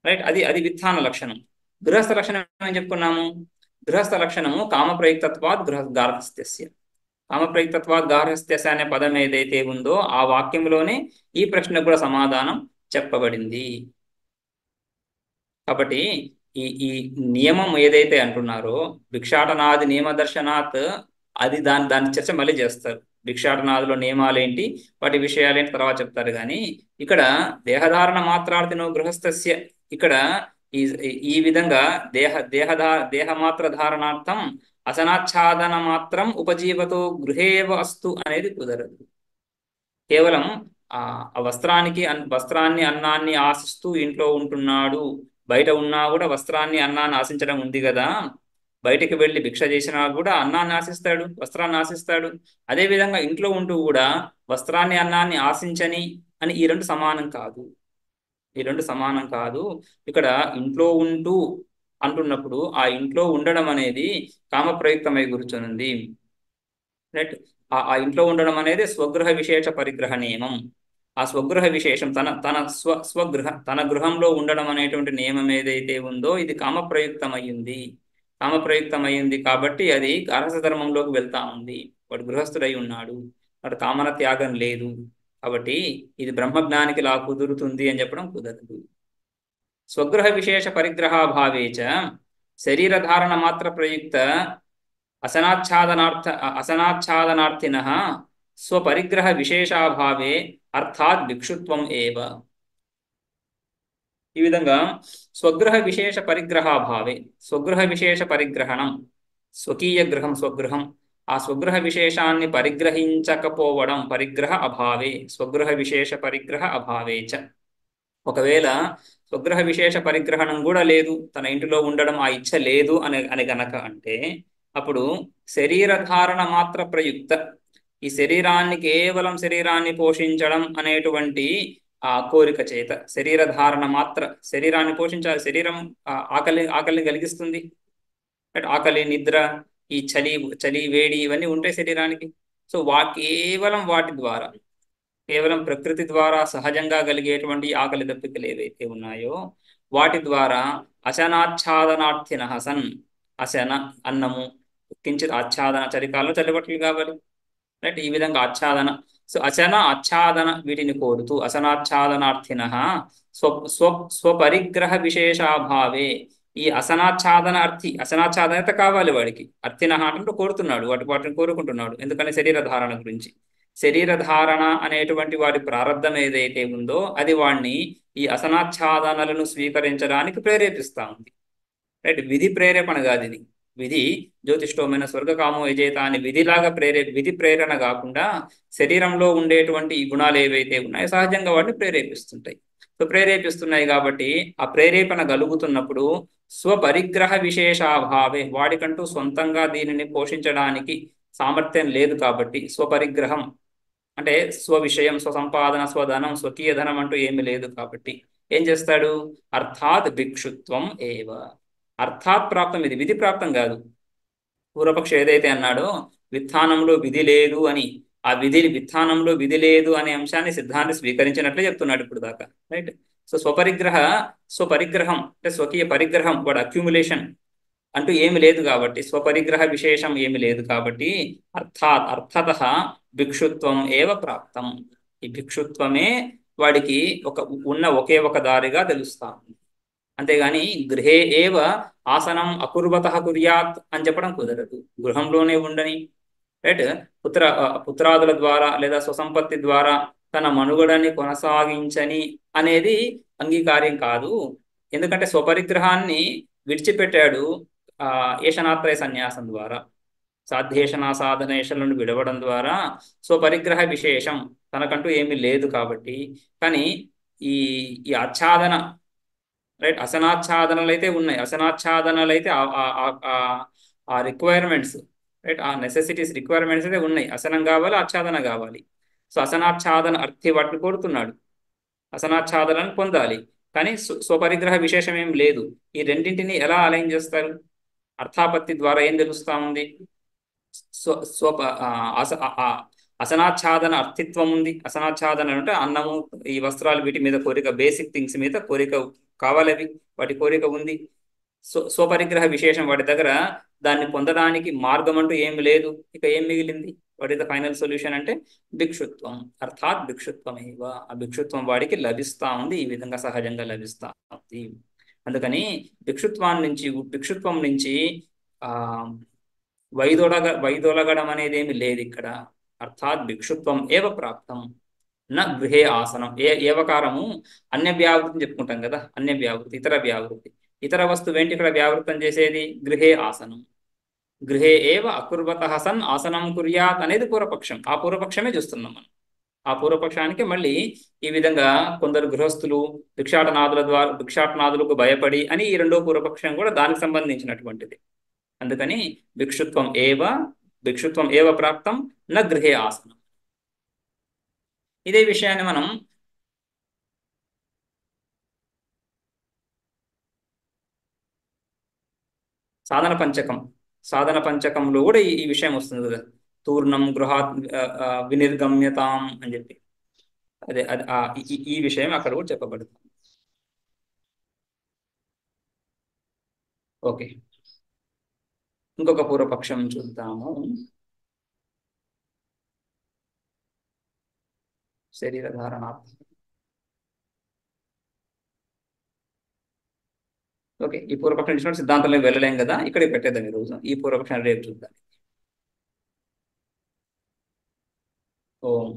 రైట్. అది విత్థాన లక్షణం. గృహస్థ లక్షణం ఏమని చెప్పుకున్నాము? గృహస్థ లక్షణము కామప్రయుక్తత్వాత్ గార్హస్థ్యస్య. కామప్రయుక్తత్వాత్ గార్హస్థ్యస్య అనే పదం ఏదైతే ఉందో ఆ వాక్యంలోనే ఈ ప్రశ్నకు కూడా సమాధానం చెప్పబడింది. కాబట్టి ఈ నియమం ఏదైతే అంటున్నారో భిక్షాటనాది నియమ దర్శనాత్, అది దాని చర్చ మళ్ళీ చేస్తారు. భిక్షాటనాదిలో నియమాలు ఏంటి, వాటి విషయాలు ఏంటి తర్వాత చెప్తారు. కానీ ఇక్కడ దేహధారణ మాత్రార్థినో గృహస్థస్య, ఇక్కడ ఈ విధంగా దేహమాత్ర ధారణార్థం అసనాచ్ఛాదన మాత్రం ఉపజీవతో గృహేవ అస్తు అనేది కుదరదు. కేవలం ఆ వస్త్రాన్ని అన్నాన్ని ఆశిస్తూ ఇంట్లో ఉంటున్నాడు, బయట ఉన్నా కూడా వస్త్రాన్ని అన్నాన్ని ఆశించడం ఉంది కదా. బయటికి వెళ్ళి భిక్ష చేసినా కూడా అన్నాన్ని ఆశిస్తాడు, వస్త్రాన్ని ఆశిస్తాడు. అదేవిధంగా ఇంట్లో ఉంటూ కూడా వస్త్రాన్ని అన్నాన్ని ఆశించని అని ఈ రెండు సమానం కాదు. ఇక్కడ ఇంట్లో ఉంటూ అంటున్నప్పుడు ఆ ఇంట్లో ఉండడం అనేది కామప్రయుక్తమై కూర్చునుంది, రైట్. ఆ ఇంట్లో ఉండడం అనేది స్వగృహ విశేష పరిగ్రహ నియమం. ఆ స్వగృహ విశేషం తన గృహంలో ఉండడం అనేటువంటి నియమం ఏదైతే ఉందో ఇది కామప్రయుక్తమైంది కాబట్టి అది గార్హస్థ ధర్మంలోకి వెళ్తా ఉంది. వాడు గృహస్థుడై ఉన్నాడు, వాడు కామన త్యాగం లేదు. కాబట్టి ఇది బ్రహ్మజ్ఞానికి లా కుదురుతుంది అని చెప్పడం కుదరదు. స్వగృహ విశేష పరిగ్రహాభావేచ శరీరధారణ మాత్ర ప్రయుక్త అసనాచ్ఛాదనార్థినః స్వపరిగ్రహ విశేషాభావే అర్థాత్ భిక్షుత్వం ఏవ. ఈ విధంగా స్వగృహ విశేష పరిగ్రహాభావే, స్వగృహ విశేష పరిగ్రహణం, స్వకీయ గృహం స్వగృహం, ఆ స్వగృహ విశేషాన్ని పరిగ్రహించకపోవడం, పరిగ్రహ అభావే, స్వగృహ విశేష పరిగ్రహ అభావేచ. ఒకవేళ స్వగృహ విశేష పరిగ్రహణం కూడా లేదు, తన ఇంటిలో ఉండడం ఆ ఇచ్ఛ లేదు అని గనక అంటే అప్పుడు శరీరధారణ మాత్ర ప్రయుక్త, ఈ కేవలం శరీరాన్ని పోషించడం అనేటువంటి ఆ కోరిక చేత శరీరధారణ మాత్ర, శరీరాన్ని పోషించాలి. శరీరం ఆకలిని కలిగిస్తుంది. ఆకలి, నిద్ర, ఈ చలి, చలి వేడి ఇవన్నీ ఉంటాయి శరీరానికి. సో కేవలం వాటి ద్వారా, కేవలం ప్రకృతి ద్వారా సహజంగా కలిగేటువంటి ఆకలి దప్పికలు ఏవైతే ఉన్నాయో వాటి ద్వారా అశనాచ్ఛాదనార్థిన సన్, అశన అన్నము, కించిత్ ఆచ్ఛాదన, చలికాలంలో చలిబట్టలు కావాలి, రైట్, ఈ విధంగా ఆచ్ఛాదన. సో అశన ఆచ్ఛాదన వీటిని కోరుతూ అశనాచ్ఛాదనార్థిన స్వ స్వ స్వపరిగ్రహ విశేషాభావే, ఈ అసనాచ్ఛాదన అర్థి, అసనాచ్ఛాదనత కావాలి వాడికి, అర్థిన అంటే కోరుతున్నాడు, వాటిని కోరుకుంటున్నాడు. ఎందుకని? శరీర ధారణ గురించి. శరీర ధారణ అనేటువంటి వాడి ప్రారంధం ఏదైతే ఉందో అది వాడిని ఈ అసనాచ్ఛాదనలను స్వీకరించడానికి ప్రేరేపిస్తా ఉంది, రైట్. విధి ప్రేరేపణ కాదు ఇది. విధి జ్యోతిష్టోమైన స్వర్గకామో యజేత అని విధిలాగా విధి ప్రేరణ కాకుండా శరీరంలో ఉండేటువంటి ఈ గుణాలు ఏవైతే ఉన్నాయో సహజంగా వాటిని ప్రేరేపిస్తుంటాయి. సో ప్రేరేపిస్తున్నాయి కాబట్టి ఆ ప్రేరేపణ కలుగుతున్నప్పుడు స్వపరిగ్రహ విశేషాభావే, వాడికంటూ సొంతంగా దీనిని పోషించడానికి సామర్థ్యం లేదు కాబట్టి, స్వపరిగ్రహం అంటే స్వవిషయం, స్వసంపాదన, స్వధనం, స్వకీయ ధనం అంటూ ఏమి లేదు కాబట్టి ఏం చేస్తాడు? అర్థాత్ భిక్షుత్వం ఏవ, అర్థాత్ ప్రాప్తం, ఇది విధి ప్రాప్తం కాదు. పూర్వపక్షం ఏదైతే అన్నాడో విత్థానంలో విధి లేదు అని, ఆ విత్థానంలో విధి లేదు అనే అంశాన్ని సిద్ధాంతి స్వీకరించినట్లే చెప్తున్నాడు ఇప్పుడు దాకా, రైట్. సో స్వపరిగ్రహం అంటే స్వకీయ పరిగ్రహం, వాడు అక్యుములేషన్ అంటూ ఏమి లేదు కాబట్టి, స్వపరిగ్రహ విశేషం ఏమి లేదు కాబట్టి అర్థత భిక్షుత్వం ఏవ ప్రాప్తం, ఈ భిక్షుత్వమే వాడికి ఒకే ఒక దారిగా తెలుస్తాం. అంతేగాని గృహే ఏవ ఆసనం అకుర్వత కుర్యాత్ అని చెప్పడం కుదరదు. గృహంలోనే ఉండని, రైట్, పుత్రాదుల ద్వారా లేదా స్వసంపత్తి ద్వారా తన మనుగడని కొనసాగించని అనేది అంగీకార్యం కాదు. ఎందుకంటే స్వపరిగ్రహాన్ని విడిచిపెట్టాడు ఏషనాత్రయ సన్యాసం ద్వారా, సాధ్యేషణ సాధనేషల నుండి విడవడం ద్వారా స్వపరిగ్రహ విశేషం తనకంటూ ఏమీ లేదు కాబట్టి. కానీ ఈ ఈ ఆచ్ఛాదన, రైట్, అసనాచ్ఛాదనలు అయితే ఉన్నాయి. అసనాచ్ఛాదనలు అయితే ఆ రిక్వైర్మెంట్స్, రైట్, ఆ నెసెసిటీస్, రిక్వైర్మెంట్స్ అయితే ఉన్నాయి. అసనం కావాలి, ఆచ్ఛాదన కావాలి. సో అసనాచ్ఛాదన అర్థి వాటిని కోరుతున్నాడు, అసనాచ్ఛాదనను పొందాలి. కానీ స్వపరిగ్రహ విశేషం ఏం లేదు. ఈ రెండింటిని ఎలా అలైన్ చేస్తారు? అర్థాపత్తి ద్వారా ఏం తెలుస్తా ఉంది? స్వ స్వ అసనాచ్ఛాదన అర్థిత్వం ఉంది. అసనాచ్ఛాదన అంటే అన్నము, ఈ వస్త్రాలు, వీటి మీద కోరిక, బేసిక్ థింగ్స్ మీద కోరిక కావాలవి, వాటి కోరిక ఉంది. స్వపరిగ్రహ విశేషం వాటి దగ్గర, దాన్ని పొందడానికి మార్గం అంటూ ఏమి లేదు. ఇక ఏం మిగిలింది? What is the final solution అంటే భిక్షుత్వం, అర్థాత్ భిక్షుత్వం ఏవ, ఆ భిక్షుత్వం వాడికి లభిస్తా ఉంది, ఈ విధంగా సహజంగా లభిస్తా ఉంది. అందుకని భిక్షుత్వం నుంచి ఆ వైదొలగడం అనేది ఏమి లేదు ఇక్కడ. అర్థాత్ భిక్షుత్వం ఏవ ప్రాప్తం నా గృహే ఆసనం. ఏవకారము అన్య వ్యావృతిని చెప్పుకుంటాం కదా, అన్య వ్యావృతి, ఇతర వ్యావృతి. ఇతర వస్తువు ఏంటి ఇక్కడ వ్యావృతం చేసేది? గృహే ఆసనం. గృహే ఏవ అకుర్వత సన్ ఆసనం కుర్యాత్ అనేది పూర్వపక్షం. ఆ పూర్వపక్షమే చూస్తున్నాం మనం. ఆ పూర్వపక్షానికి మళ్ళీ ఈ విధంగా కొందరు గృహస్థులు భిక్షాటనాదులకు భయపడి అని ఈ రెండో పూర్వపక్షం కూడా దానికి సంబంధించినటువంటిది. అందుకని భిక్షుత్వం ఏవ ప్రాప్తం న గృహే ఆసనం. ఇదే విషయాన్ని మనం సాధన పంచకంలో కూడా ఈ విషయం వస్తుంది కదా, తూర్ణం గృహాత్ వినిర్గమ్యతాం అని చెప్పి. అదే ఈ విషయం అక్కడ కూడా చెప్పబడుతుంది. ఓకే, ఇంకొక పూర్వపక్షం చూద్దాము. శరీర ధారణార్థం. ఓకే, ఈ పూర్వపక్షం ఇచ్చినట్టు సిద్ధాంతంలో వెళ్ళలేం కదా, ఇక్కడే పెట్టేద్దాం ఈరోజు. ఈ పూర్వపక్షం రేపు చూద్దాం. ఓం